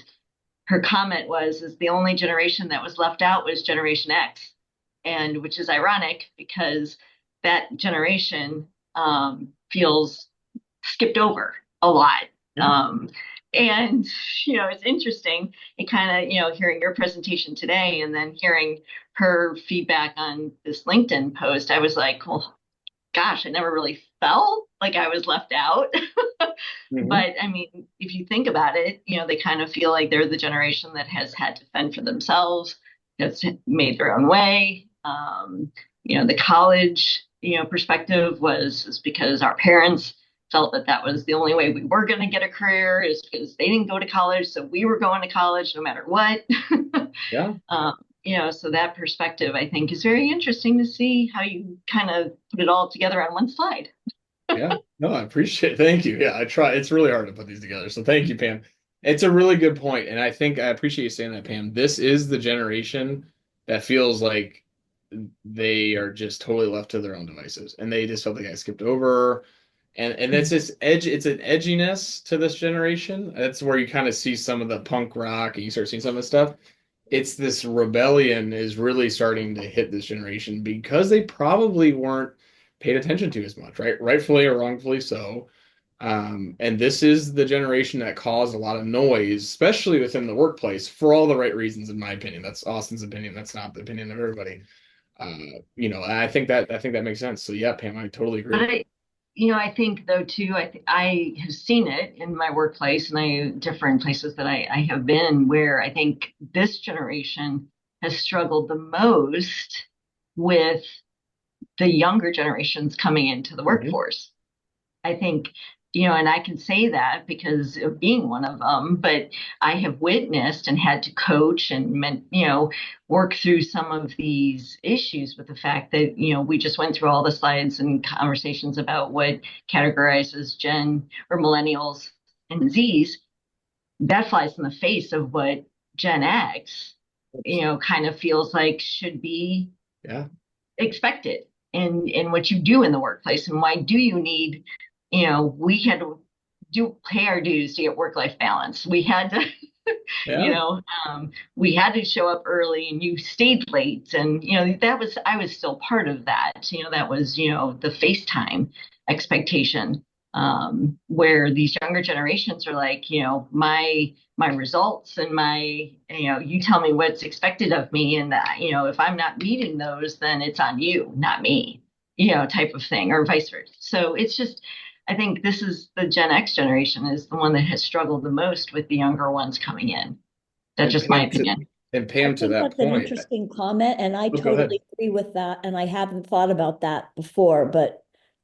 her comment is the only generation that was left out was Generation X, and which is ironic because that generation feels skipped over a lot. And it's interesting. It kind of, hearing your presentation today and then hearing her feedback on this LinkedIn post, I was like, well, gosh, I never really felt like I was left out. Mhm. But I mean, if you think about it, they kind of feel like they're the generation that has had to fend for themselves, that's made their own way. The college, perspective was because our parents felt that that was the only way we were going to get a career is because they didn't go to college, so we were going to college no matter what. Yeah. So that perspective, I think, is very interesting to see how you kind of put it all together on one slide. Yeah. No, I appreciate it. Thank you. Yeah, I try. It's really hard to put these together. So thank you, Pam. It's a really good point, and I think I appreciate you saying that, Pam. This is the generation that feels like they are just totally left to their own devices, and they just felt like I skipped over. And it's this edge, it's an edginess to this generation. That's where you kind of see some of the punk rock and you start seeing some of the stuff. It's this rebellion is really starting to hit this generation because they probably weren't paid attention to as much, right? Rightfully or wrongfully so. And this is the generation that caused a lot of noise, especially within the workplace, for all the right reasons, in my opinion. That's Austin's opinion. That's not the opinion of everybody. I think that makes sense. So yeah, Pam, I totally But agree. I think though too, I have seen it in my workplace and different places that I have been where I think this generation has struggled the most with the younger generations coming into the Mhm. workforce. I think, and I can say that because of being one of them, but I have witnessed and had to coach and, work through some of these issues with the fact that, we just went through all the slides and conversations about what categorizes Gen or millennials and Zs. That flies in the face of what Gen X, kind of feels like should be Yeah. expected in what you do in the workplace and why do you need we had to do pay our dues to get work-life balance. We had to you Yeah. know we had to show up early and you stayed late and that was I was still part of that. That was the FaceTime expectation, where these younger generations are like, my results and my, you tell me what's expected of me, and that, if I'm not meeting those, then it's on you, not me, type of thing, or vice versa. So it's just, I think this is the Gen X generation is the one that has struggled the most with the younger ones coming in. That's And just my Pam to opinion. and I Pam to think that that's an point. interesting comment, and I Oh, go ahead. totally agree with that. And I haven't thought about that before, but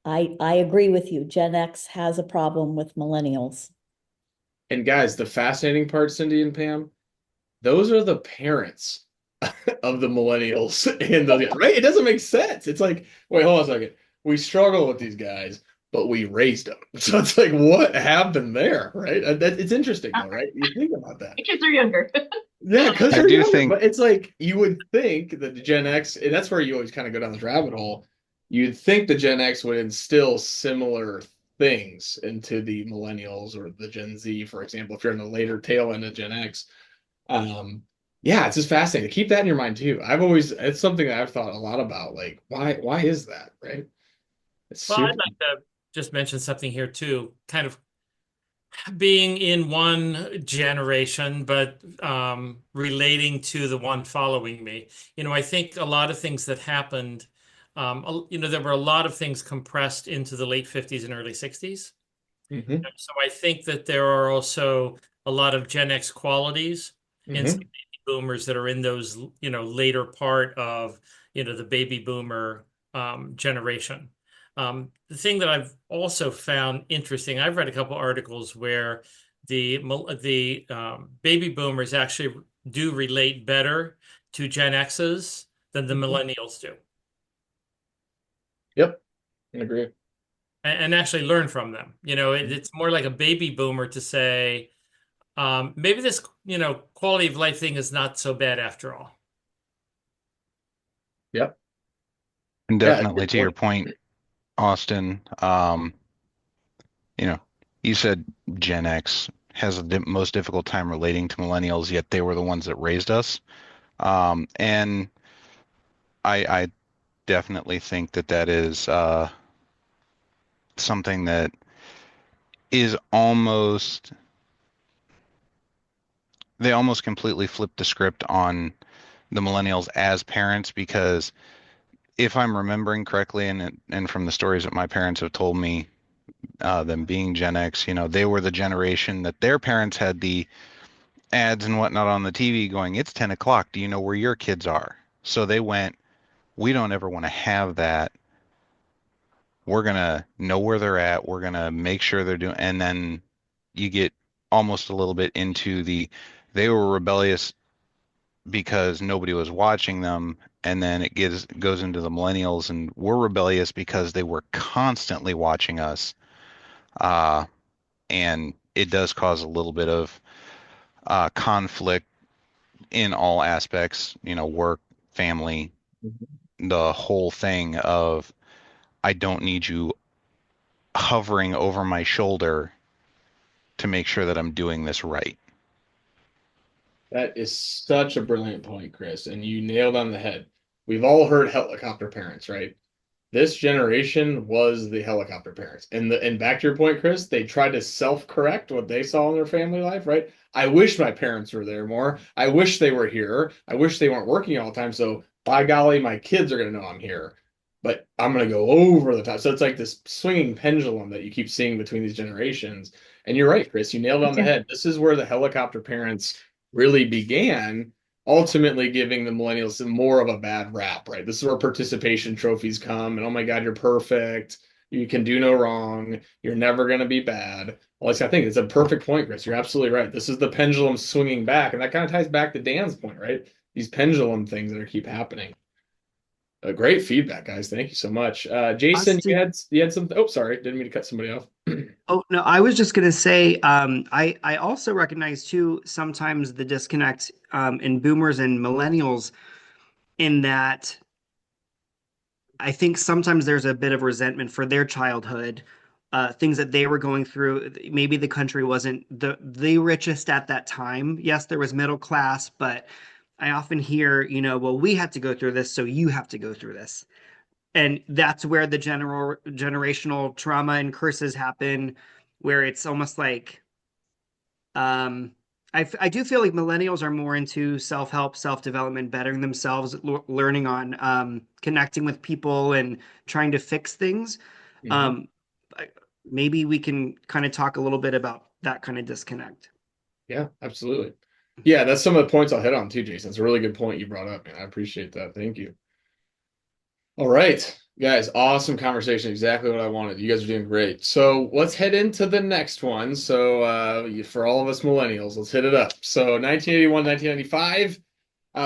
I agree with you. Gen X has a problem with millennials. And guys, the fascinating part, Cindy and Pam, those are the parents of the millennials and the right. It doesn't make sense. It's like, wait, hold on a second. We struggle with these guys, but we raised them. So it's like, what happened there, right? It's interesting though, right? You think about that. The kids are younger. Yeah, because I they're do younger. think But it's like you would think that the Gen X, and that's where you always kind of go down this rabbit hole. You'd think the Gen X would instill similar things into the millennials or the Gen Z, for example, if you're in the later tail end of Gen X. Um, yeah, it's just fascinating. Keep that in your mind too. It's something that I've thought a lot about. Like, why is that, right? It's Well, I'd super. like to just mention something here too, kind of being in one generation, but relating to the one following me. I think a lot of things that happened, there were a lot of things compressed into the late 50s and early 60s. Hmm. So I think that there are also a lot of Gen X qualities in some Hmm. baby boomers that are in those, later part of, the baby boomer generation. The thing that I've also found interesting, I've read a couple articles where the baby boomers actually do relate better to Gen X's than the Hmm. millennials do, Yep, I agree. and actually learn from them. It's more like a baby boomer to say, maybe this, quality of life thing is not so bad after all. Yep. and Yeah, definitely good to your point. point, Austin, you know, you said Gen X has the most difficult time relating to millennials, yet they were the ones that raised us. And I definitely think that that is something that is almost, they almost completely flipped the script on the millennials as parents because if I'm remembering correctly, and from the stories that my parents have told me, them being Gen X, they were the generation that their parents had the ads and whatnot on the TV going, it's 10 o'clock. Do you know where your kids are? So they went, we don't ever want to have that. We're going to know where they're at. We're going to make sure they're doing, and then you get almost a little bit into they were rebellious because nobody was watching them. And then goes into the millennials, and we're rebellious because they were constantly watching us. And it does cause a little bit of conflict in all aspects, work, family, the whole thing of I don't need you hovering over my shoulder to make sure that I'm doing this right. That is such a brilliant point, Chris, and you nailed on the head. We've all heard helicopter parents, right? This generation was the helicopter parents. And back to your point, Chris, they tried to self-correct what they saw in their family life, right? I wish my parents were there more. I wish they were here. I wish they weren't working all the time. So by golly, my kids are going to know I'm here. But I'm going to go over the top. So it's like this swinging pendulum that you keep seeing between these generations. And you're right, Chris, you nailed it on the head. This is where the helicopter parents really began, ultimately giving the millennials more of a bad rap, right? This is where participation trophies come, and oh my God, you're perfect. You can do no wrong. You're never going to be bad. Well, I think it's a perfect point, Chris. You're absolutely right. This is the pendulum swinging back, and that kind of ties back to Dan's point, right? These pendulum things that are keep happening. Great feedback, guys. Thank you so much. Jason, you had some. Oh, sorry, didn't mean to cut somebody off. Oh, no, I was just gonna say, I also recognize too sometimes the disconnect in boomers and millennials in that I think sometimes there's a bit of resentment for their childhood, things that they were going through. Maybe the country wasn't the richest at that time. Yes, there was middle class, but I often hear, well, we had to go through this, so you have to go through this. And that's where the generational trauma and curses happen, where it's almost like um I do feel like millennials are more into self-help, self-development, bettering themselves, learning on connecting with people and trying to fix things. um Maybe we can kind of talk a little bit about that kind of disconnect. Yeah, absolutely. Yeah, that's some of the points I'll hit on too, Jason. It's a really good point you brought up, man. I appreciate that. Thank you. All right, guys, awesome conversation. Exactly what I wanted. You guys are doing great. So let's head into the next one. So for all of us millennials, let's hit it up. So 1981, 1995,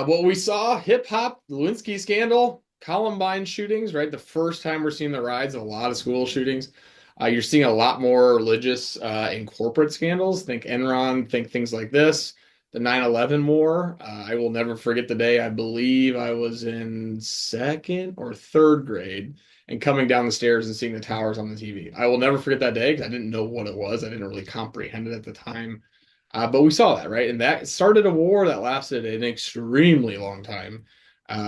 what we saw, hip hop, the Lewinsky scandal, Columbine shootings, right? The first time we're seeing the rise of a lot of school shootings. You're seeing a lot more religious and corporate scandals. Think Enron, think things like this. The 9/11 war. I will never forget the day. I believe I was in second or third grade and coming down the stairs and seeing the towers on the TV. I will never forget that day because I didn't know what it was. I didn't really comprehend it at the time. But we saw that, right? And that started a war that lasted an extremely long time.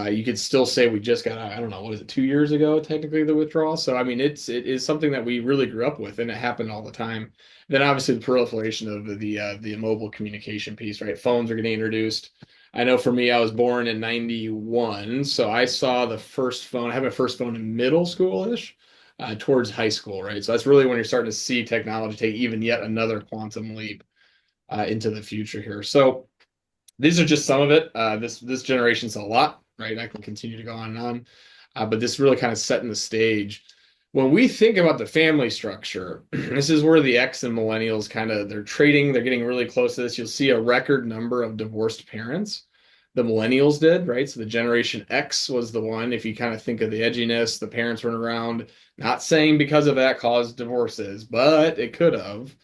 You could still say we just got, I don't know, what is it, 2 years ago, technically, the withdrawal. So, I mean, it is something that we really grew up with, and it happened all the time. Then, obviously, the proliferation of the mobile communication piece, right? Phones are getting introduced. I know for me, I was born in 91, so I saw the first phone. I had my first phone in middle school-ish, towards high school, right? So that's really when you're starting to see technology take even yet another quantum leap into the future here. So these are just some of it. This generation's a lot, right? I can continue to go on and on, but this really kind of setting the stage. When we think about the family structure, this is where the X and millennials kind of they're trading. They're getting really close to this. You'll see a record number of divorced parents. The millennials did, right? So the Generation X was the one. If you kind of think of the edginess, the parents weren't around. Not saying because of that caused divorces, but it could have.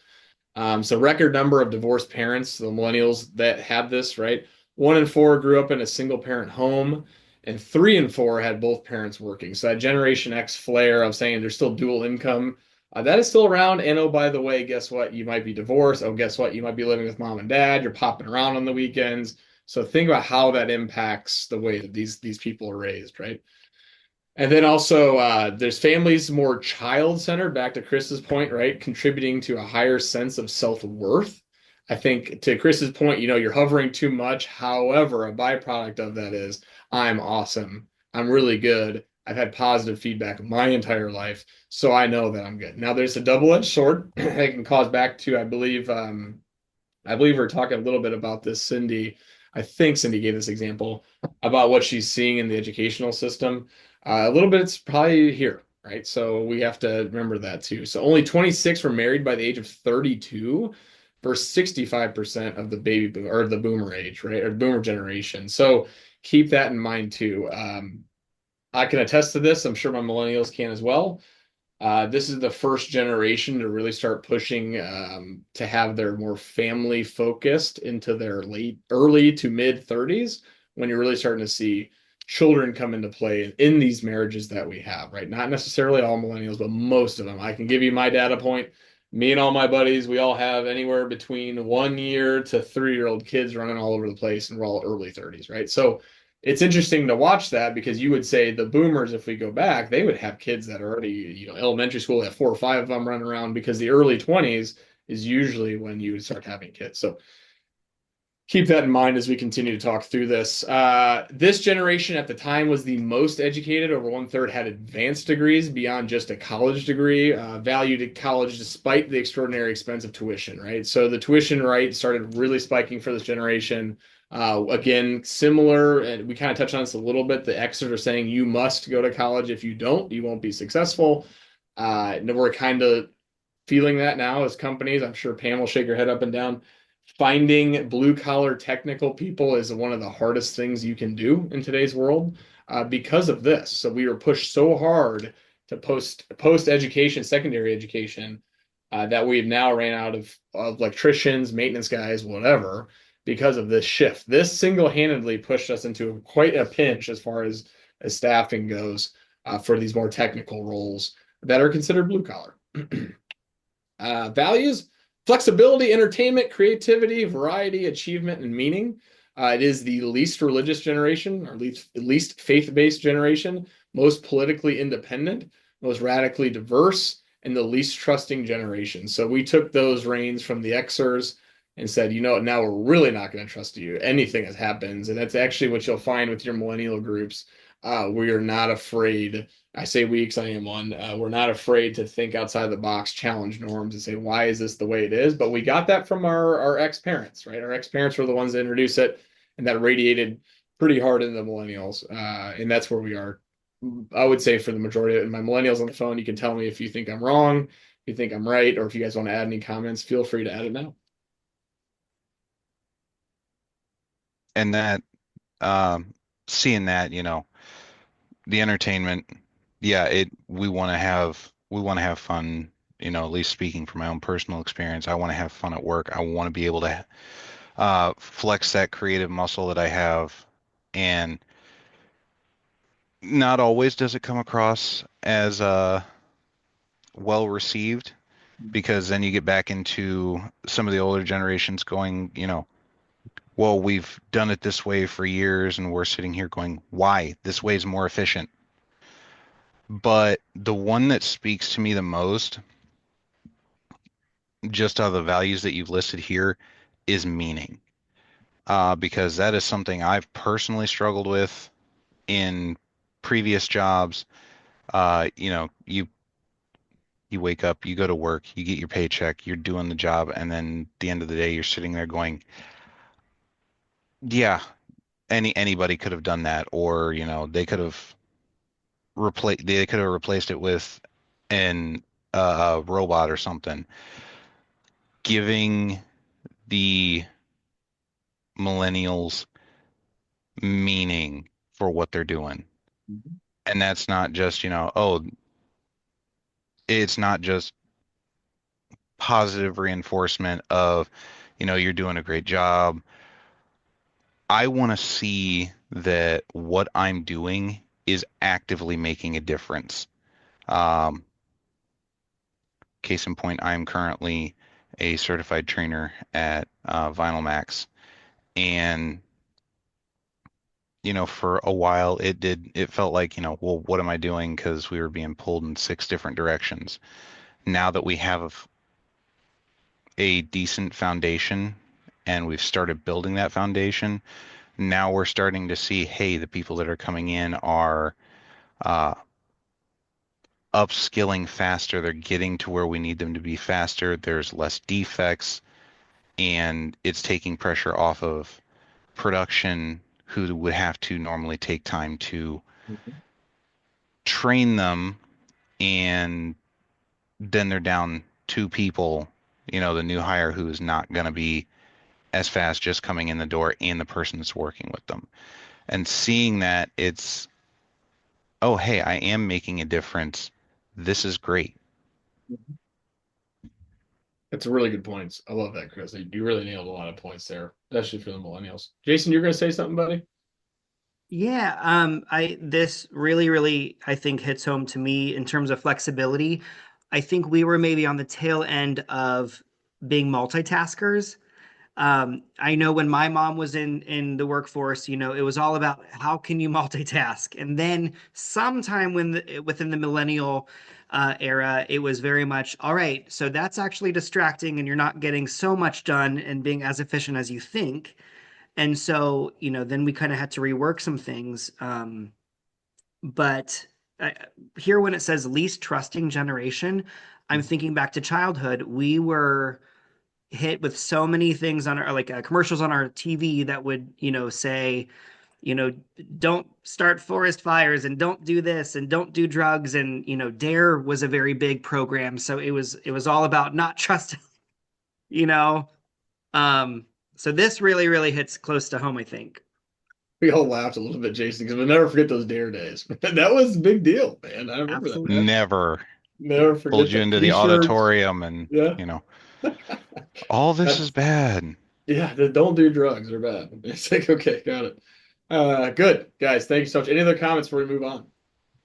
So record number of divorced parents, the millennials that had this, right? 1 in 4 grew up in a single parent home, and 3 in 4 had both parents working. So that Generation X flair of saying there's still dual income, that is still around. And oh, by the way, guess what? You might be divorced. Oh, guess what? You might be living with mom and dad. You're popping around on the weekends. So think about how that impacts the way that these people are raised, right? And then also, there's families more child-centered, back to Chris's point, right? Contributing to a higher sense of self-worth. I think to Chris's point, you're hovering too much. However, a byproduct of that is I'm awesome. I'm really good. I've had positive feedback my entire life, so I know that I'm good. Now there's a double-edged sword that can cause back to, I believe we're talking a little bit about this, Cindy. I think Cindy gave this example about what she's seeing in the educational system. A little bit, it's probably here, right? So we have to remember that too. So only 26 were married by the age of 32 versus 65% of the baby boom or the boomer age, right? Or boomer generation. So keep that in mind too. I can attest to this. I'm sure my millennials can as well. This is the first generation to really start pushing to have their more family focused into their early to mid 30s when you're really starting to see children come into play in these marriages that we have, right? Not necessarily all millennials, but most of them. I can give you my data point. Me and all my buddies, we all have anywhere between 1 year to 3-year-old kids running all over the place, and we're all early 30s, right? So it's interesting to watch that because you would say the boomers, if we go back, they would have kids that are already, elementary school, have 4 or 5 of them running around because the early 20s is usually when you would start having kids. So keep that in mind as we continue to talk through this. This generation at the time was the most educated. Over 1/3 had advanced degrees beyond just a college degree, valued college despite the extraordinary expense of tuition, right? So the tuition rate started really spiking for this generation. Again, similar, and we kind of touched on this a little bit. The Xers are saying you must go to college. If you don't, you won't be successful. We're kind of feeling that now as companies. I'm sure Pam will shake her head up and down. Finding blue collar technical people is one of the hardest things you can do in today's world because of this. So we were pushed so hard to post education, secondary education, that we've now ran out of electricians, maintenance guys, whatever, because of this shift. This single-handedly pushed us into quite a pinch as far as staffing goes for these more technical roles that are considered blue collar. Values: flexibility, entertainment, creativity, variety, achievement, and meaning. It is the least religious generation, or least faith-based generation, most politically independent, most radically diverse, and the least trusting generation. So we took those reins from the Xers and said, now we're really not going to trust you. Anything that happens. And that's actually what you'll find with your millennial groups. We are not afraid. I say we because I am one. We're not afraid to think outside the box, challenge norms, and say, why is this the way it is? But we got that from our ex-parents, right? Our ex-parents were the ones that introduced it, and that radiated pretty hard into the millennials. And that's where we are, I would say, for the majority of it. And my millennials on the phone, you can tell me if you think I'm wrong, if you think I'm right, or if you guys want to add any comments, feel free to add it now. And that, seeing that, the entertainment, yeah, we want to have fun, at least speaking from my own personal experience. I want to have fun at work. I want to be able to flex that creative muscle that I have. And not always does it come across as well received, because then you get back into some of the older generations going, well, we've done it this way for years, and we're sitting here going, why? This way is more efficient. But the one that speaks to me the most, just out of the values that you've listed here, is meaning. Because that is something I've personally struggled with in previous jobs. You wake up, you go to work, you get your paycheck, you're doing the job, and then at the end of the day, you're sitting there going, yeah, anybody could have done that, or they could have replaced it with an robot or something. Giving the millennials meaning for what they're doing. Mhm. And that's not just, it's not just positive reinforcement of, you're doing a great job. I want to see that what I'm doing is actively making a difference. Um, Case in point, I'm currently a certified trainer at Vinyl Max, and for a while it felt like, well, what am I doing? Because we were being pulled in 6 different directions. Now that we have a decent foundation and we've started building that foundation, now we're starting to see, hey, the people that are coming in are uh, upskilling faster. They're getting to where we need them to be faster. There's less defects, and it's taking pressure off of production, who would have to normally take time to train them, and then they're down two people, the new hire who is not going to be as fast just coming in the door and the person that's working with them. And seeing that it's, oh, hey, I am making a difference. This is great. That's a really good points. I love that, Chris. You really nailed a lot of points there, especially for the millennials. Jason, you're going to say something, buddy? Yeah, this really, really, I think hits home to me in terms of flexibility. I think we were maybe on the tail end of being multitaskers. I know when my mom was in the workforce, it was all about how can you multitask. And then sometime within the millennial era, it was very much, all right, so that's actually distracting and you're not getting so much done and being as efficient as you think. And so, then we kind of had to rework some things. But here, when it says least trusting generation, I'm thinking back to childhood. We were hit with so many things on our commercials on our TV that would, say, you know, don't start forest fires and don't do this and don't do drugs. And, DARE was a very big program. So it was all about not trusting, you know. Um, so this really, really hits close to home, I think. We all laughed a little bit, Jason, because we'll never forget those dare days. That was a big deal, man. I remember that. Absolutely. Never Never pulled forget you that. into the T-shirts. auditorium and, Yeah. all this is That's, bad. yeah, don't do drugs. They're bad. It's like, okay, got it. Good. Guys, thank you so much. Any other comments before we move on?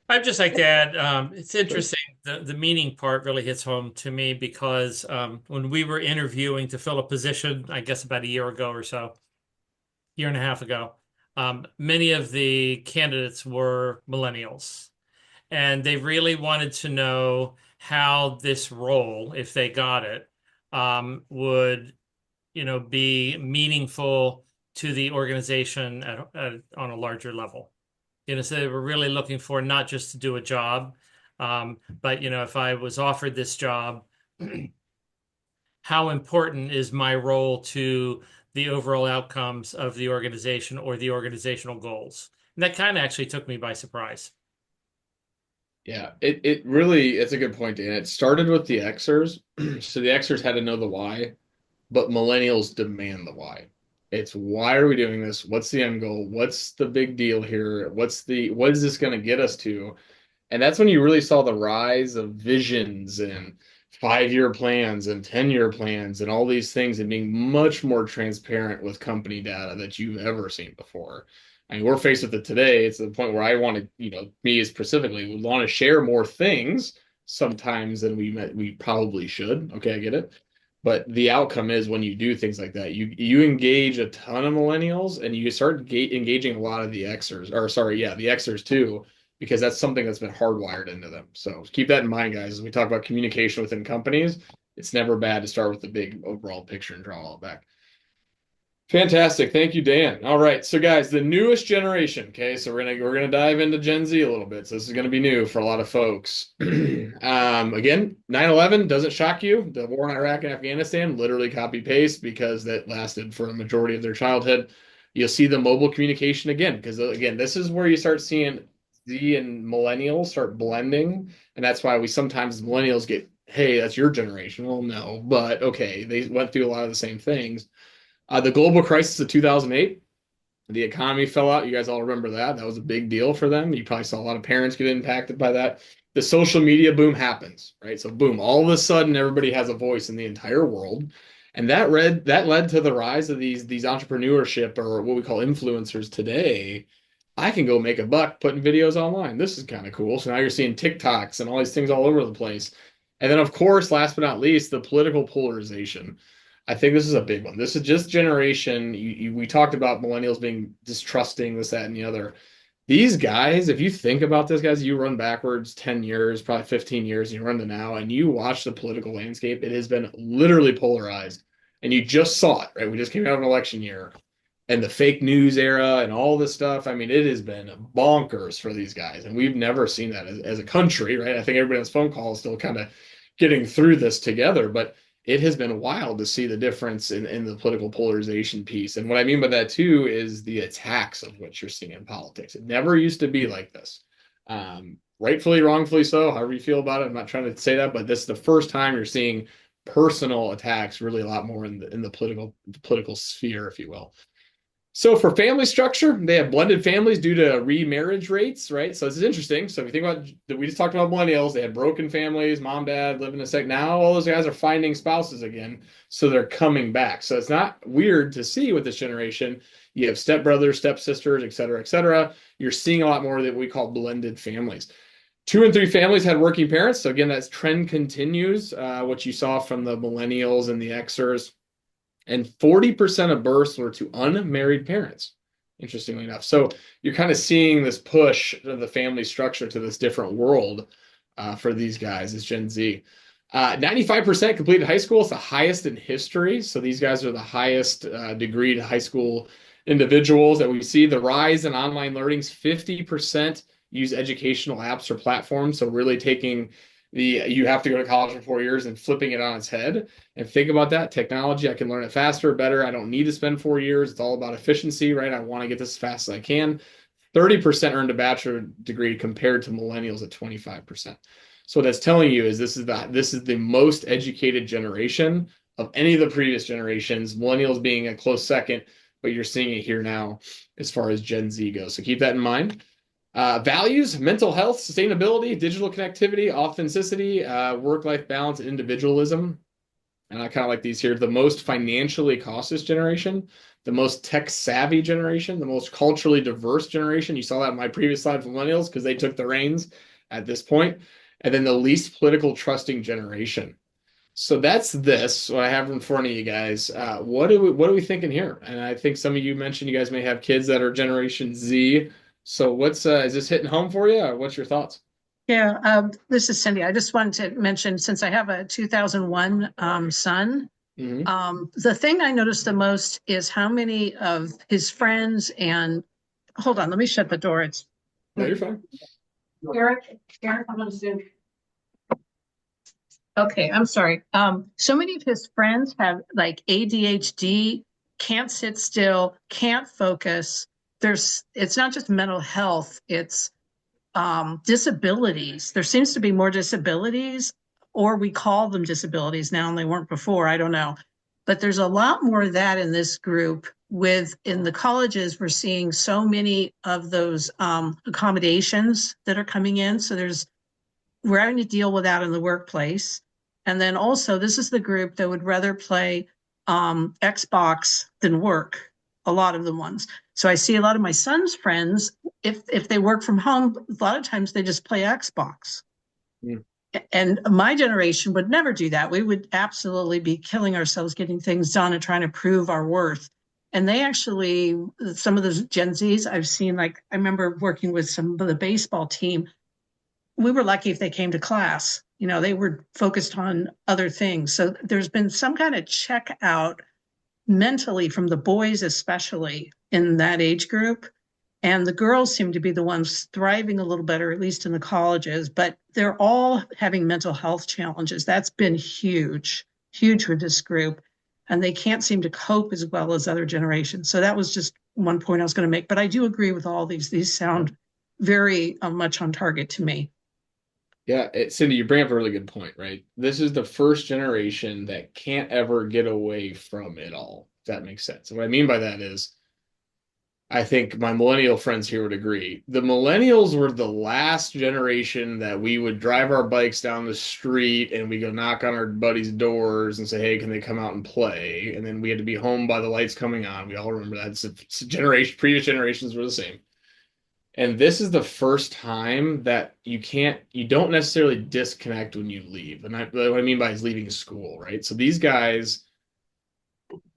I'd just like to add, it's interesting. The meaning part really hits home to me because when we were interviewing to fill a position, I guess about a year ago or so, year and a half ago, many of the candidates were millennials, and they really wanted to know how this role, if they got it, would, be meaningful to the organization on a larger level. So they were really looking for not just to do a job, but if I was offered this job, how important is my role to the overall outcomes of the organization or the organizational goals? And that kind of actually took me by surprise. Yeah, it really, it's a good point, Dan. It started with the Xers. So the Xers had to know the why, but millennials demand the why. It's why are we doing this? What's the end goal? What's the big deal here? What is this going to get us to? And that's when you really saw the rise of visions and 5-year plans and 10-year plans and all these things and being much more transparent with company data that you've ever seen before. I mean, we're faced with it today. It's the point where I want to, me specifically, would want to share more things sometimes than we probably should. Okay, I get it. But the outcome is when you do things like that, you engage a ton of millennials and you start engaging a lot of the Xers, or sorry, yeah, the Xers too, because that's something that's been hardwired into them. So keep that in mind, guys. As we talk about communication within companies, it's never bad to start with the big overall picture and draw all it back. Fantastic. Thank you, Dan. All right. So guys, the newest generation. Okay. So we're gonna dive into Gen Z a little bit. So this is gonna be new for a lot of folks. Again, 9/11 doesn't shock you. The war in Iraq and Afghanistan, literally copy paste because that lasted for a majority of their childhood. You'll see the mobile communication again, because again, this is where you start seeing Z and millennials start blending. And that's why we sometimes millennials get, hey, that's your generation. Well, no, but okay, they went through a lot of the same things. The global crisis of 2008, the economy fell out. You guys all remember that. That was a big deal for them. You probably saw a lot of parents get impacted by that. The social media boom happens, right? So boom, all of a sudden everybody has a voice in the entire world. And that led to the rise of these entrepreneurship, or what we call influencers today. I can go make a buck putting videos online. This is kind of cool. So now you're seeing TikToks and all these things all over the place. And then, of course, last but not least, the political polarization. I think this is a big one. This is just generation. We talked about millennials being distrusting, this, that, and the other. These guys, if you think about this, guys, you run backwards 10 years, probably 15 years, and you run to now, and you watch the political landscape, it has been literally polarized. And you just saw it, right? We just came out of an election year. and the fake news era and all this stuff. I mean, it has been bonkers for these guys, and we've never seen that as a country, right? I think everybody on this phone call is still kind of getting through this together, but it has been wild to see the difference in the political polarization piece. And what I mean by that too is the attacks of what you're seeing in politics. It never used to be like this. Rightfully, wrongfully so, however you feel about it. I'm not trying to say that, but this is the first time you're seeing personal attacks really a lot more in the political sphere, if you will. So for family structure, they have blended families due to remarriage rates, right? So this is interesting. So if you think about, we just talked about millennials, they had broken families, mom, dad, living a sec. Now all those guys are finding spouses again, so they're coming back. So it's not weird to see with this generation. You have stepbrothers, stepsisters, et cetera, et cetera. You're seeing a lot more that we call blended families. 2 and 3 families had working parents. So again, that trend continues, what you saw from the millennials and the Xers. And 40% of births were to unmarried parents, interestingly enough. So you're kind of seeing this push of the family structure to this different world for these guys as Gen Z. 95% completed high school. It's the highest in history. So these guys are the highest degreed high school individuals that we see. The rise in online learnings, 50% use educational apps or platforms. So really taking you have to go to college for 4 years and flipping it on its head. And think about that technology. I can learn it faster, better. I don't need to spend 4 years. It's all about efficiency, right? I want to get this as fast as I can. 30% earned a bachelor degree compared to millennials at 25%. So what that's telling you is this is the most educated generation of any of the previous generations, millennials being a close second, but you're seeing it here now as far as Gen Z goes. So keep that in mind. Values, mental health, sustainability, digital connectivity, authenticity, work-life balance, and individualism. And I kind of like these here. The most financially cautious generation, the most tech-savvy generation, the most culturally diverse generation. You saw that in my previous slide for millennials because they took the reins at this point. And then the least political trusting generation. So that's this, what I have in front of you guys. What are we thinking here? And I think some of you mentioned you guys may have kids that are Generation Z. So what's is this hitting home for you, or what's your thoughts? Yeah, this is Cindy. I just wanted to mention, since I have a 2001 son, the thing I noticed the most is how many of his friends and hold on, let me shut the door. It's No, you're fine. Eric, I'm on Zoom. Okay, I'm sorry. So many of his friends have like ADHD, can't sit still, can't focus. It's not just mental health, it's disabilities. There seems to be more disabilities, or we call them disabilities now and they weren't before. I don't know. But there's a lot more of that in this group. In the colleges, we're seeing so many of those accommodations that are coming in. So we're having to deal with that in the workplace. And then also, this is the group that would rather play Xbox than work, a lot of the ones. So I see a lot of my son's friends, if they work from home, a lot of times they just play Xbox. Mm. And my generation would never do that. We would absolutely be killing ourselves getting things done and trying to prove our worth. And they actually, some of those Gen Zs I've seen, like I remember working with some of the baseball team, we were lucky if they came to class. You know, they were focused on other things. So there's been some kind of check out mentally from the boys, especially in that age group. And the girls seem to be the ones thriving a little better, at least in the colleges, but they're all having mental health challenges. That's been huge, huge with this group. And they can't seem to cope as well as other generations. So that was just one point I was going to make. But I do agree with all these. These sound very much on target to me. Yeah, Cindy, you bring up a really good point, right? This is the first generation that can't ever get away from it all, if that makes sense. And what I mean by that is, I think my millennial friends here would agree. The millennials were the last generation that we would drive our bikes down the street and we go knock on our buddies' doors and say, hey, can they come out and play? And then we had to be home by the lights coming on. We all remember that. It's a generation, previous generations were the same. And this is the first time that you don't necessarily disconnect when you leave. And what I mean by is leaving school, right? So these guys,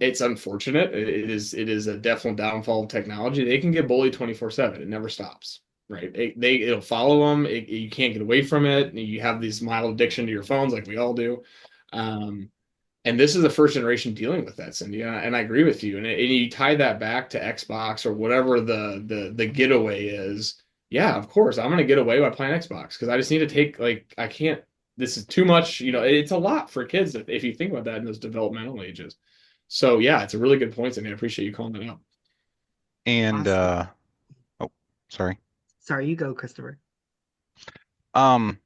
it's unfortunate. It is a definite downfall of technology. They can get bullied 24/7. It never stops, right? It'll follow them. You can't get away from it. You have this mild addiction to your phones like we all do. And this is the first generation dealing with that, Cindy, and I agree with you. And you tie that back to Xbox or whatever the getaway is. Yeah, of course, I'm gonna get away by playing Xbox because I just need to take like I can't. This is too much. It's a lot for kids if you think about that in those developmental ages. So yeah, it's a really good point, Cindy. I appreciate you calling that out. And Awesome. oh, sorry. Sorry, you go, Christopher. Um,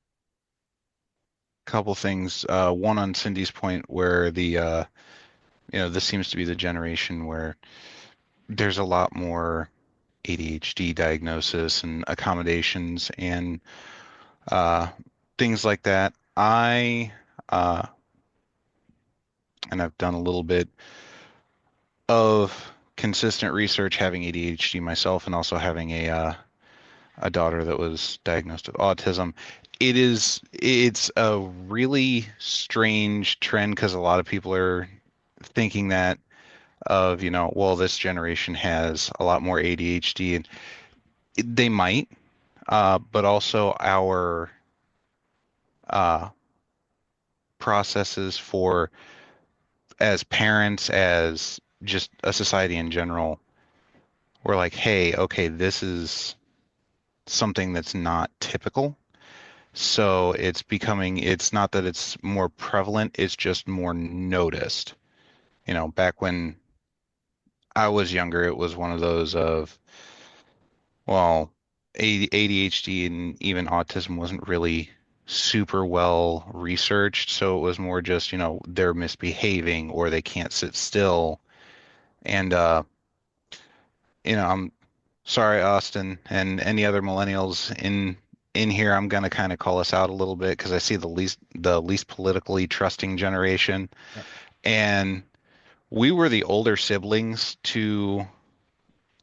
couple things. One on Cindy's point where this seems to be the generation where there's a lot more ADHD diagnosis and accommodations and uh, things like that. Uh, and I've done a little bit of consistent research having ADHD myself and also having a daughter that was diagnosed with autism. It's a really strange trend because a lot of people are thinking that of, well, this generation has a lot more ADHD and they might, but also our uh, processes for as parents, as just a society in general, we're like, hey, okay, this is something that's not typical. So it's not that it's more prevalent, it's just more noticed. Back when I was younger, it was one of those of, well, ADHD and even autism wasn't really super well researched. So it was more just, they're misbehaving or they can't sit still. And, I'm sorry, Austin, and any other millennials in here. I'm gonna kind of call us out a little bit because I see the least politically trusting generation, and we were the older siblings to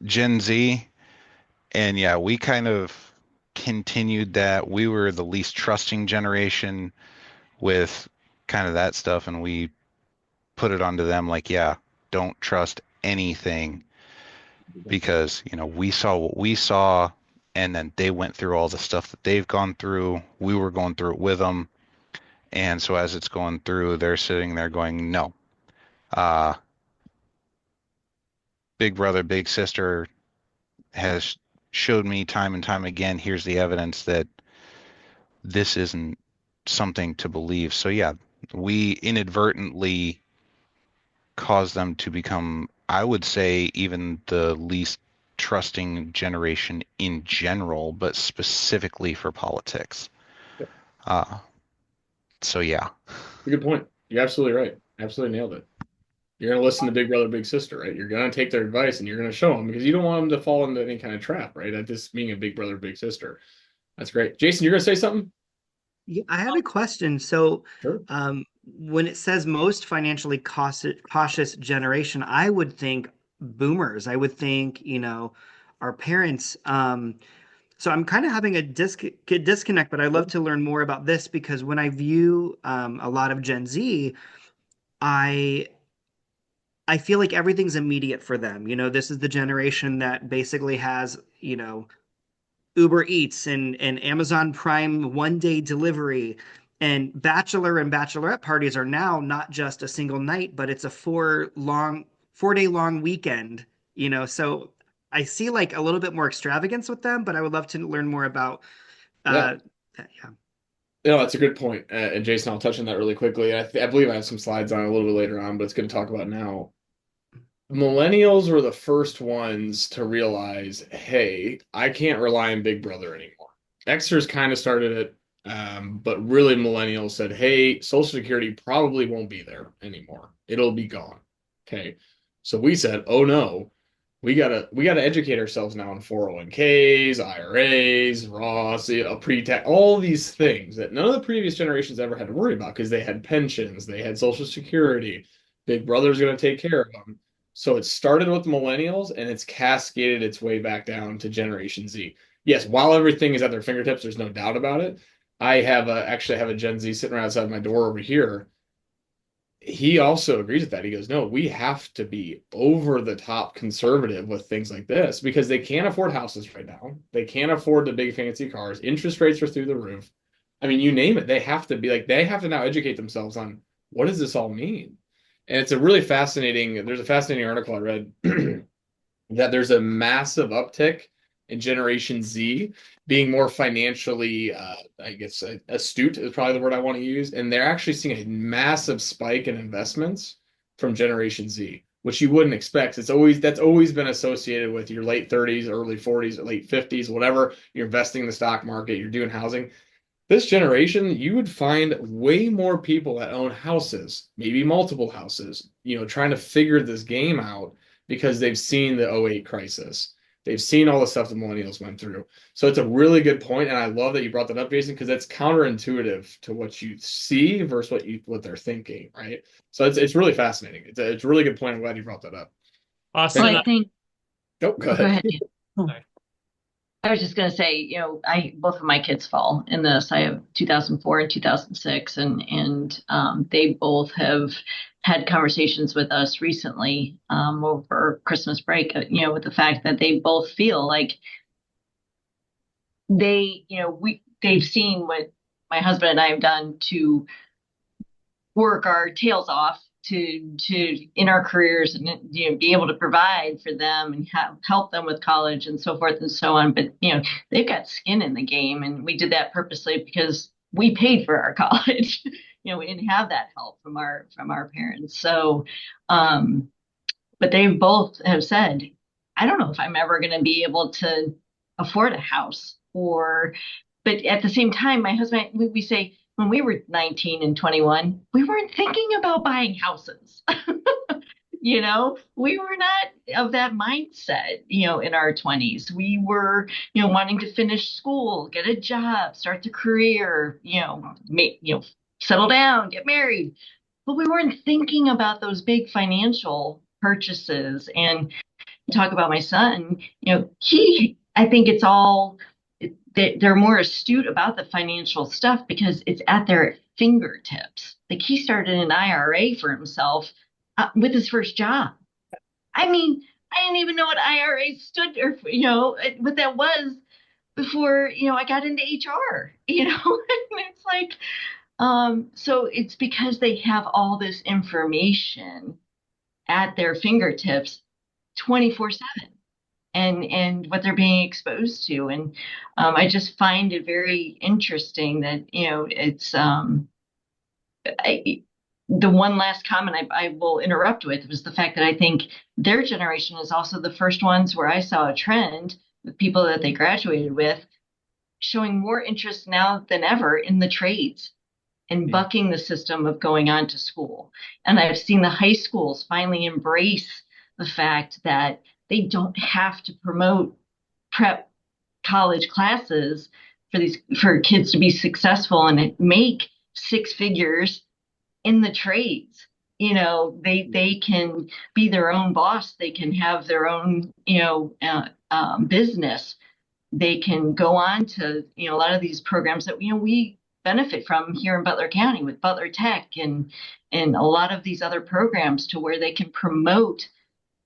Gen Z, and yeah, we kind of continued that. We were the least trusting generation with kind of that stuff, and we put it onto them like, yeah, don't trust anything because we saw what we saw and then they went through all the stuff that they've gone through. We were going through it with them, and so as it's going through, they're sitting there going, no, uh big brother big sister has showed me time and time again, here's the evidence that this isn't something to believe. So yeah, we inadvertently cause them to become, I would say, even the least trusting generation in general, but specifically for politics. Uh, so yeah. Good point. You're absolutely right. Absolutely nailed it. You're going to listen to Big Brother, Big Sister, right? You're going to take their advice and you're going to show them because you don't want them to fall into any kind of trap, right? At this being a Big Brother, Big Sister. That's great. Jason, you're going to say something? Yeah, I had a question. So, Sure. when it says most financially cautious generation, I would think boomers. I would think, our parents. So I'm kind of having a disconnect, but I'd love to learn more about this because when I view a lot of Gen Z, I I feel like everything's immediate for them. This is the generation that basically has, Uber Eats and Amazon Prime 1 day delivery. And bachelor and bachelorette parties are now not just a single night, but it's a 4 day long weekend, So I see like a little bit more extravagance with them, but I would love to learn more about Yeah. yeah. No, that's a good point. And Jason, I'll touch on that really quickly. I believe I have some slides on it a little bit later on, but it's good to talk about now. Millennials were the first ones to realize, hey, I can't rely on Big Brother anymore. Xers kind of started it, but really millennials said, hey, Social Security probably won't be there anymore. It'll be gone. Okay. So we said, oh no, we gotta educate ourselves now on 401ks, IRAs, Roths, pre-tax, all these things that none of the previous generations ever had to worry about because they had pensions, they had Social Security. Big Brother's going to take care of them. So it started with millennials and it's cascaded its way back down to Generation Z. Yes, while everything is at their fingertips, there's no doubt about it. Actually have a Gen Z sitting right outside my door over here. He also agrees with that. He goes, no, we have to be over the top conservative with things like this because they can't afford houses right now. They can't afford the big fancy cars. Interest rates are through the roof. I mean, you name it. They have to be like, they have to now educate themselves on what does this all mean? And it's a really fascinating, there's a fascinating article I read that there's a massive uptick in Generation Z being more financially, I guess, astute is probably the word I want to use. And they're actually seeing a massive spike in investments from Generation Z, which you wouldn't expect. That's always been associated with your late 30s, early 40s, late 50s, whatever. You're investing in the stock market, you're doing housing. This generation, you would find way more people that own houses, maybe multiple houses, trying to figure this game out because they've seen the '08 crisis. They've seen all the stuff the millennials went through. So it's a really good point, and I love that you brought that up, Jason, because that's counterintuitive to what you see versus what they're thinking, right? So it's really fascinating. It's a really good point. I'm glad you brought that up. Well, Austin, I think, Oh, go go ahead. ahead. sorry. I was just going to say, both of my kids fall in this. I have 2004 and 2006, and they both have had conversations with us recently over Christmas break. With the fact that they both feel like they've seen what my husband and I have done to work our tails off to in our careers and be able to provide for them and help them with college and so forth and so on. But they've got skin in the game, and we did that purposely because we paid for our college. We didn't have that help from our parents. So, but they both have said, I don't know if I'm ever going to be able to afford a house. But at the same time, my husband, we say, when we were 19 and 21, we weren't thinking about buying houses. We were not of that mindset, in our 20s. We were, wanting to finish school, get a job, start the career, settle down, get married. But we weren't thinking about those big financial purchases. And talk about my son, I think it's all, they're more astute about the financial stuff because it's at their fingertips. Like he started an IRA for himself with his first job. I mean, I didn't even know what IRA stood or, what that was before, I got into HR, and it's like, so it's because they have all this information at their fingertips 24/7 and what they're being exposed to. And I just find it very interesting that, it's the one last comment I will interrupt with was the fact that I think their generation is also the first ones where I saw a trend with people that they graduated with showing more interest now than ever in the trades and bucking the system of going on to school. And I've seen the high schools finally embrace the fact that they don't have to promote prep college classes for kids to be successful and make six figures in the trades. They can be their own boss. They can have their own, business. They can go on to, a lot of these programs that, we benefit from here in Butler County with Butler Tech and a lot of these other programs to where they can promote,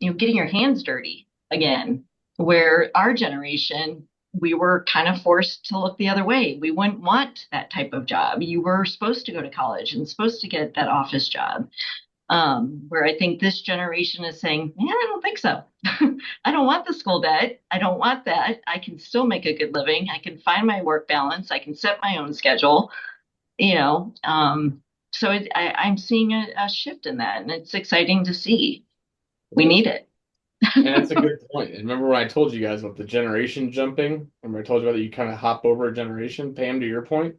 getting your hands dirty again, where our generation, we were kind of forced to look the other way. We wouldn't want that type of job. You were supposed to go to college and supposed to get that office job. Where I think this generation is saying, yeah, I don't think so. I don't want the school debt. I don't want that. I can still make a good living. I can find my work balance. I can set my own schedule, so I'm seeing a shift in that, and it's exciting to see. We need it. And that's a good point. And remember when I told you guys about the generation jumping? Remember I told you about that you kind of hop over a generation? Pam, to your point,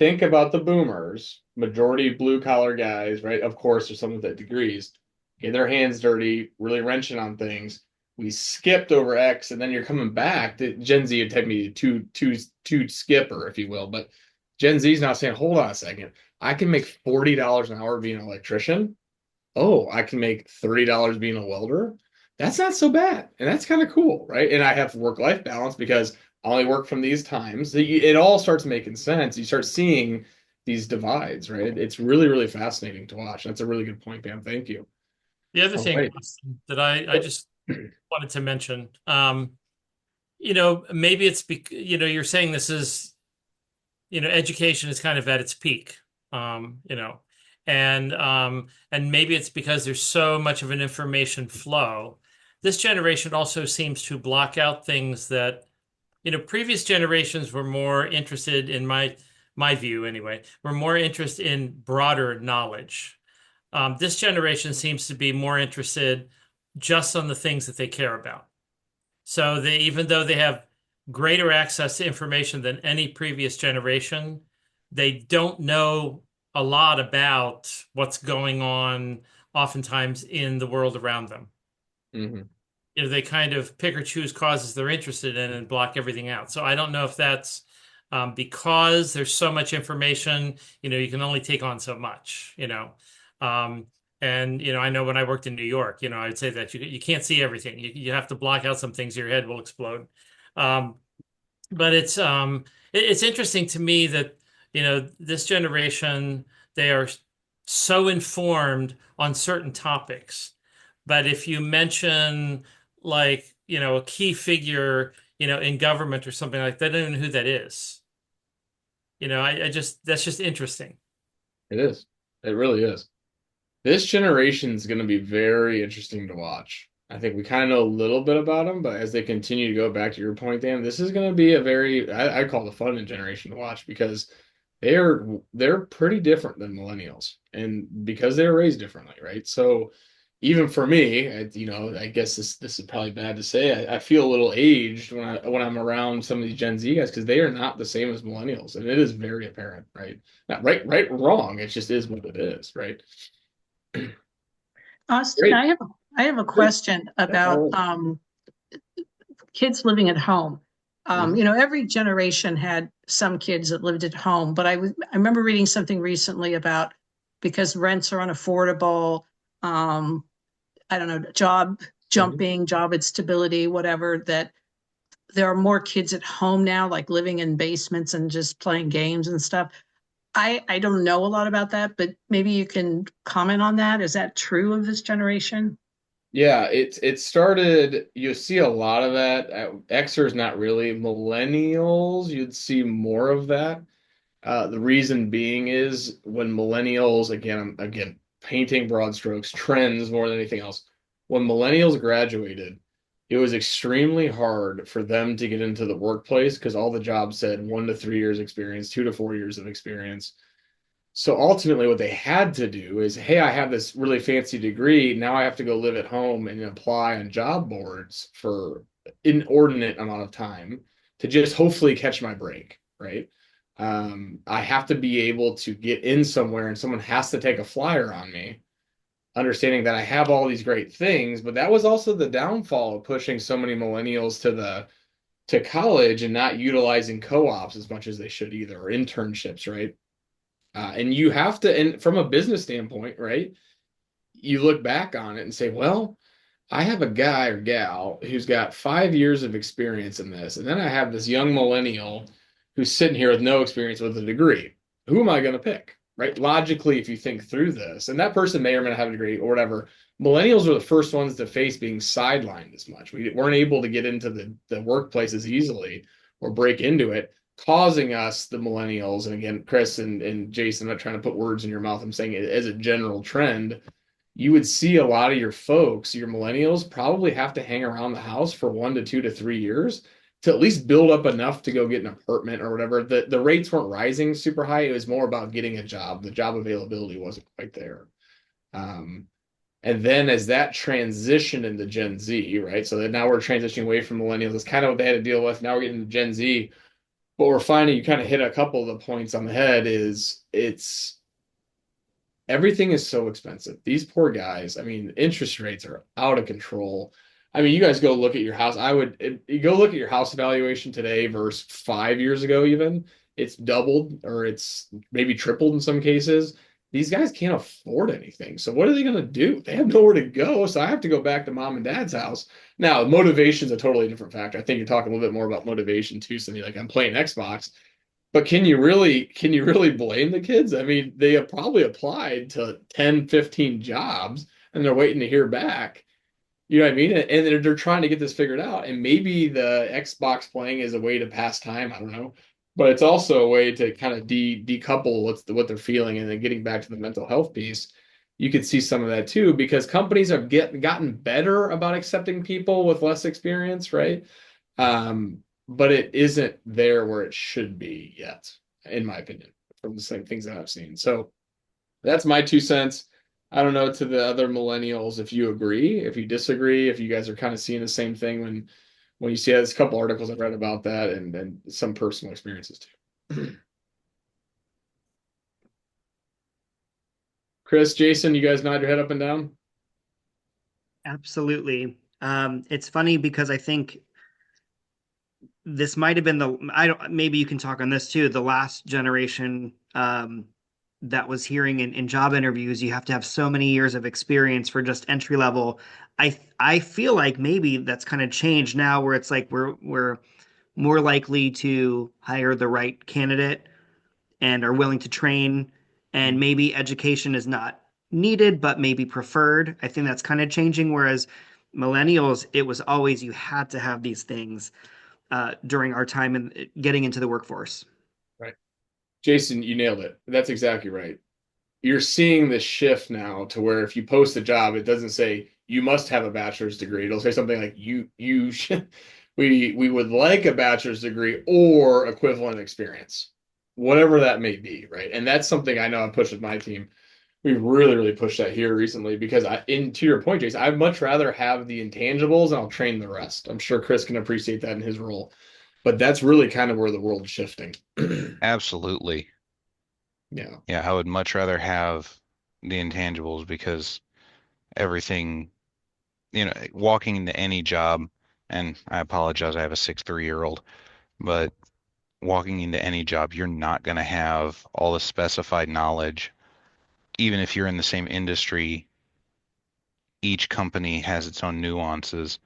think about the boomers, majority blue collar guys, right? Of course, there's some with that degrees, getting their hands dirty, really wrenching on things. We skipped over X, and then you're coming back. The Gen Z would take me to two skipper, if you will. But Gen Z is now saying, hold on a second, I can make $40 an hour being an electrician. Oh, I can make $30 being a welder. That's not so bad. And that's kind of cool, right? And I have work-life balance because I only work from these times. It all starts making sense. You start seeing these divides, right? It's really, really fascinating to watch. That's a really good point, Pam. Thank you. The other All thing, right. Austin, that I just wanted to mention, maybe it's you're saying this is, education is kind of at its peak, And maybe it's because there's so much of an information flow. This generation also seems to block out things that, previous generations were more interested in my view anyway, were more interested in broader knowledge. This generation seems to be more interested just on the things that they care about. So even though they have greater access to information than any previous generation, they don't know a lot about what's going on oftentimes in the world around them. Mm-hmm. They kind of pick or choose causes they're interested in and block everything out. So I don't know if that's because there's so much information, you can only take on so much. Um, and I know when I worked in New York, I'd say that you can't see everything. You have to block out some things, or your head will explode. But it's interesting to me that this generation, they are so informed on certain topics, but if you mention like a key figure in government or something like that, they don't know who that is. That's just interesting. It is. It really is. This generation is going to be very interesting to watch. I think we kind of know a little bit about them, but as they continue to go, back to your point, Dan, this is going to be a very, I call the fun generation to watch, because they're pretty different than millennials, and because they were raised differently, right? So even for me, I guess this is probably bad to say. I feel a little aged when I'm around some of these Gen Z guys, because they are not the same as millennials, and it is very apparent, right? Not right or wrong. It just is what it is, right? Austin, Great. I have a question about kids living at home. Every generation had some kids that lived at home, but I remember reading something recently about, because rents are unaffordable, I don't know, job jumping, job instability, whatever, that there are more kids at home now, like living in basements and just playing games and stuff. I don't know a lot about that, but maybe you can comment on that. Is that true of this generation? Yeah, it started. You see a lot of that. Xers, not really. Millennials, you'd see more of that. The reason being is when millennials, again, painting broad strokes, trends more than anything else. When millennials graduated, it was extremely hard for them to get into the workplace, because all the jobs said 1 to 3 years experience, 2 to 4 years of experience. So ultimately, what they had to do is, hey, I have this really fancy degree. Now I have to go live at home and apply on job boards for inordinate amount of time to just hopefully catch my break, right? I have to be able to get in somewhere, and someone has to take a flyer on me, understanding that I have all these great things. But that was also the downfall of pushing so many millennials to college and not utilizing co-ops as much as they should either, or internships, right? And you have to, and from a business standpoint, right? You look back on it and say, well, I have a guy or gal who's got 5 years of experience in this, and then I have this young millennial who's sitting here with no experience with a degree. Who am I going to pick, right? Logically, if you think through this, and that person may or may not have a degree or whatever, millennials were the first ones to face being sidelined as much. We weren't able to get into the workplace as easily or break into it, causing us, the millennials, and again, Chris and Jason, I'm not trying to put words in your mouth, I'm saying it as a general trend, you would see a lot of your folks, your millennials, probably have to hang around the house for 1 to 2 to 3 years to at least build up enough to go get an apartment or whatever. The rates weren't rising super high. It was more about getting a job. The job availability wasn't quite there. And then as that transitioned into Gen Z, right? So that now we're transitioning away from millennials. That's kind of what they had to deal with. Now we're getting to Gen Z. What we're finding, you kind of hit a couple of the points on the head, is everything is so expensive. These poor guys, I mean, interest rates are out of control. I mean, you guys go look at your house. You go look at your house evaluation today versus 5 years ago, even. It's doubled, or it's maybe tripled in some cases. These guys can't afford anything. So what are they going to do? They have nowhere to go. So I have to go back to mom and dad's house. Now, motivation is a totally different factor. I think you're talking a little bit more about motivation too. Something like, I'm playing Xbox. But can you really blame the kids? I mean, they have probably applied to 10, 15 jobs, and they're waiting to hear back. You know what I mean? And they're trying to get this figured out. And maybe the Xbox playing is a way to pass time. I don't know. but it's also a way to kind of decouple what they're feeling, and then getting back to the mental health piece. You could see some of that too, because companies have gotten better about accepting people with less experience, right? But it isn't there where it should be yet, in my opinion, from the same things that I've seen. So that's my 2 cents. I don't know to the other millennials if you agree, if you disagree, if you guys are kind of seeing the same thing when you see. There's a couple articles I've read about that, and some personal experiences too. Chris, Jason, you guys nod your head up and down? Absolutely. It's funny because I think this might have been I don't, maybe you can talk on this too, the last generation that was hearing in job interviews, you have to have so many years of experience for just entry level. I feel like maybe that's kind of changed now where it's like we're more likely to hire the right candidate and are willing to train, and maybe education is not needed but maybe preferred. I think that's kind of changing, whereas millennials, it was always you had to have these things during our time in getting into the workforce. Right. Jason, you nailed it. That's exactly right. You're seeing this shift now to where if you post a job, it doesn't say you must have a bachelor's degree. It'll say something like you should, we would like a bachelor's degree or equivalent experience, whatever that may be, right? And that's something I know I've pushed with my team. We've really pushed that here recently because to your point, Jason, I'd much rather have the intangibles and I'll train the rest. I'm sure Chris can appreciate that in his role, but that's really kind of where the world's shifting. Absolutely. Yeah. Yeah, I would much rather have the intangibles because everything, walking into any job, and I apologize, I have a 6'3" but walking into any job, you're not going to have all the specified knowledge. Even if you're in the same industry, each company has its own nuances,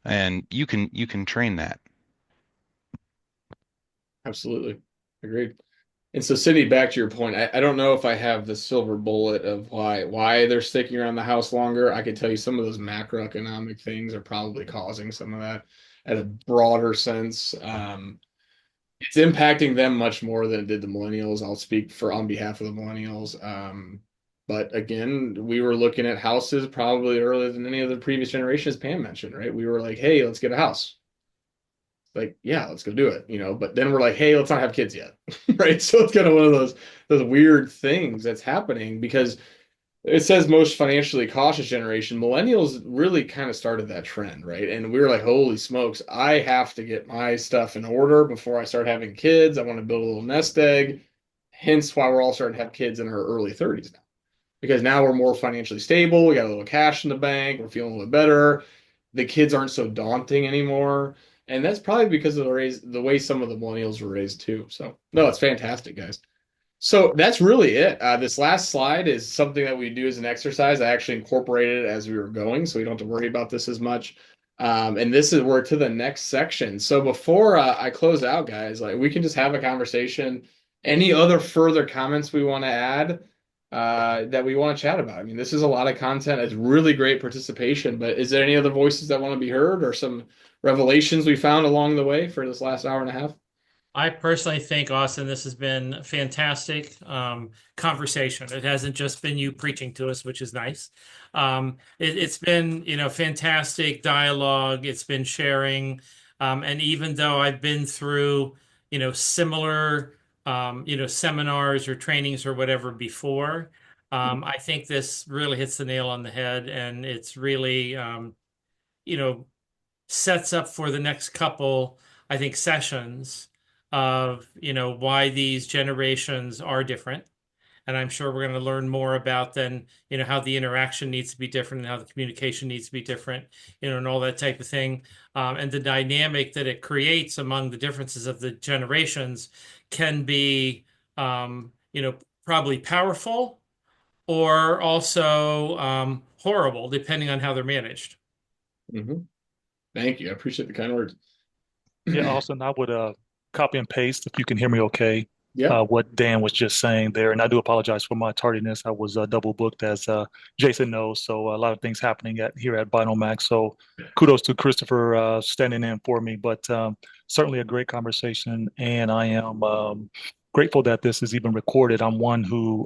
and you can train that. Absolutely. Agreed. And so, Sydney, back to your point, I don't know if I have the silver bullet of why they're sticking around the house longer. I could tell you some of those macroeconomic things are probably causing some of that at a broader sense. It's impacting them much more than it did the millennials. I'll speak for on behalf of the millennials. But again, we were looking at houses probably earlier than any of the previous generations, Pam mentioned, right? We were like, hey, let's get a house. Like, yeah, let's go do it. But then we're like, hey, let's not have kids yet. Right. So it's kind of one of those weird things that's happening because it says most financially cautious generation. Millennials really kind of started that trend, right? And we were like, holy smokes, I have to get my stuff in order before I start having kids. I want to build a little nest egg. Hence why we're all starting to have kids in our early 30s now. Because now we're more financially stable. We got a little cash in the bank. We're feeling a little better. The kids aren't so daunting anymore. And that's probably because of the way some of the millennials were raised too. So no, it's fantastic, guys. So that's really it. This last slide is something that we do as an exercise. I actually incorporated it as we were going, so we don't have to worry about this as much. And this is we're to the next section. So before I close out, guys, like we can just have a conversation. Any other further comments we want to add that we want to chat about? I mean, this is a lot of content. It's really great participation, but is there any other voices that want to be heard or some revelations we found along the way for this last hour and a half? I personally think, Austin, this has been a fantastic conversation. It hasn't just been you preaching to us, which is nice. It's been, fantastic dialogue. It's been sharing. And even though I've been through, similar, seminars or trainings or whatever before, I think this really hits the nail on the head. And it's really, you know, sets up for the next couple, I think, sessions of, why these generations are different. And I'm sure we're going to learn more about then, how the interaction needs to be different and how the communication needs to be different, and all that type of thing. And the dynamic that it creates among the differences of the generations can be, probably powerful or also horrible, depending on how they're managed. Mm-hmm. Thank you. I appreciate the kind words. Yeah, Austin, I would copy and paste if you can hear me okay. Yeah. what Dan was just saying there. And I do apologize for my tardiness. I was double booked, as Jason knows. So a lot of things happening here at Binomax. So kudos to Christopher standing in for me. But certainly a great conversation. And I am grateful that this is even recorded. I'm one who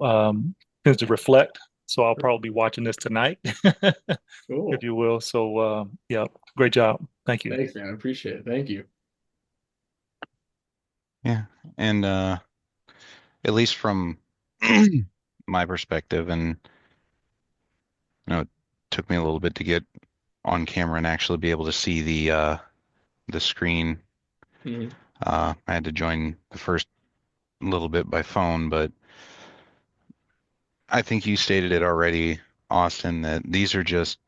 tends to reflect. So I'll probably be watching this tonight, Cool. if you will. So yeah, great job. Thank you. Thanks, man. I appreciate it. Thank you. Yeah. And at least from my perspective, and it took me a little bit to get on camera and actually be able to see the screen. Mhm. I had to join the first little bit by phone, but I think you stated it already, Austin, that these are just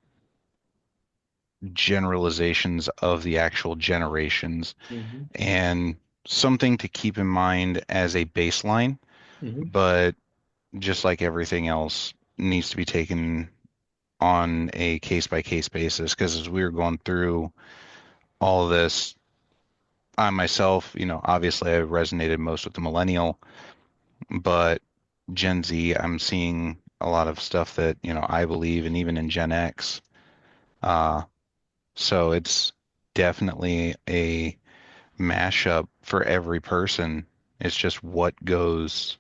generalizations of the actual generations, Mhm. and something to keep in mind as a baseline, Mhm. but just like everything else needs to be taken on a case by case basis. Because as we were going through all of this, I myself, obviously I resonated most with the millennial, but Gen Z, I'm seeing a lot of stuff that, I believe, and even in Gen X. Uh, so it's definitely a mashup for every person. It's just what shines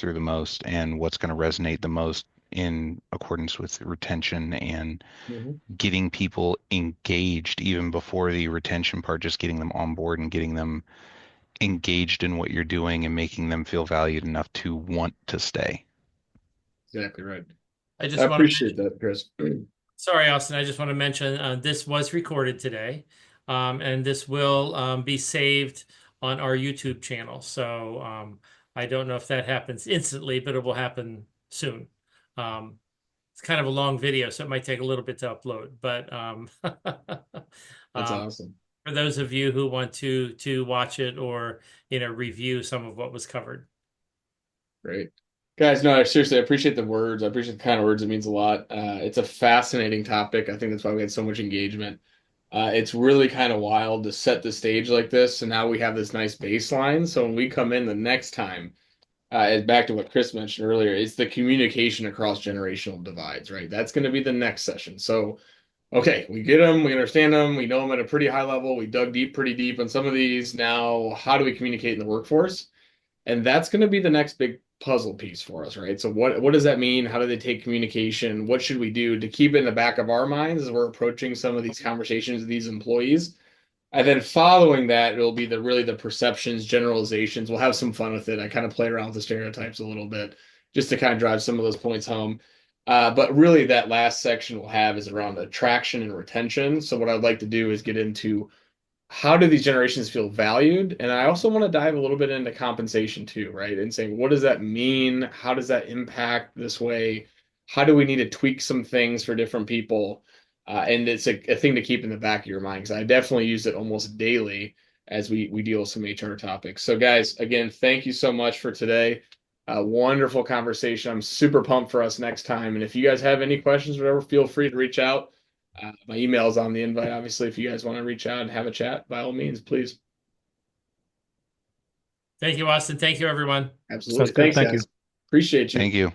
through the most and what's going to resonate the most in accordance with retention and Mhm. getting people engaged even before the retention part, just getting them on board and getting them engaged in what you're doing and making them feel valued enough to want to stay. Exactly right. I I just want to appreciate that, Chris. Sorry, Austin. I just want to mention this was recorded today, and this will be saved on our YouTube channel. So I don't know if that happens instantly, but it will happen soon. It's kind of a long video, so it might take a little bit to upload. But That's um, awesome. for those of you who want to watch it or review some of what was covered. Great. Guys, no, seriously, I appreciate the words. I appreciate the kind of words. It means a lot. It's a fascinating topic. I think that's why we had so much engagement. It's really kind of wild to set the stage like this. And now we have this nice baseline. So when we come in the next time, back to what Chris mentioned earlier, it's the communication across generational divides, right? That's going to be the next session. So, okay, we get them, we understand them, we know them at a pretty high level. We dug deep, pretty deep on some of these. Now, how do we communicate in the workforce? And that's going to be the next big puzzle piece for us, right? So what does that mean? How do they take communication? What should we do to keep it in the back of our minds as we're approaching some of these conversations with these employees? And then following that, it'll be the perceptions, generalizations. We'll have some fun with it. I kind of play around with the stereotypes a little bit just to kind of drive some of those points home. But really, that last section we'll have is around attraction and retention. So what I'd like to do is get into how do these generations feel valued? And I also want to dive a little bit into compensation too, right? And saying, what does that mean? How does that impact this way? How do we need to tweak some things for different people? And it's a thing to keep in the back of your mind because I definitely use it almost daily as we deal with some HR topics. So, guys, again, thank you so much for today. Wonderful conversation. I'm super pumped for us next time. And if you guys have any questions, whatever, feel free to reach out. My email is on the invite. Obviously, if you guys want to reach out and have a chat, by all means, please. Thank you, Austin. Thank you, everyone. Absolutely. Sounds good. Thanks, Thank you. guys. Appreciate you. Thank you.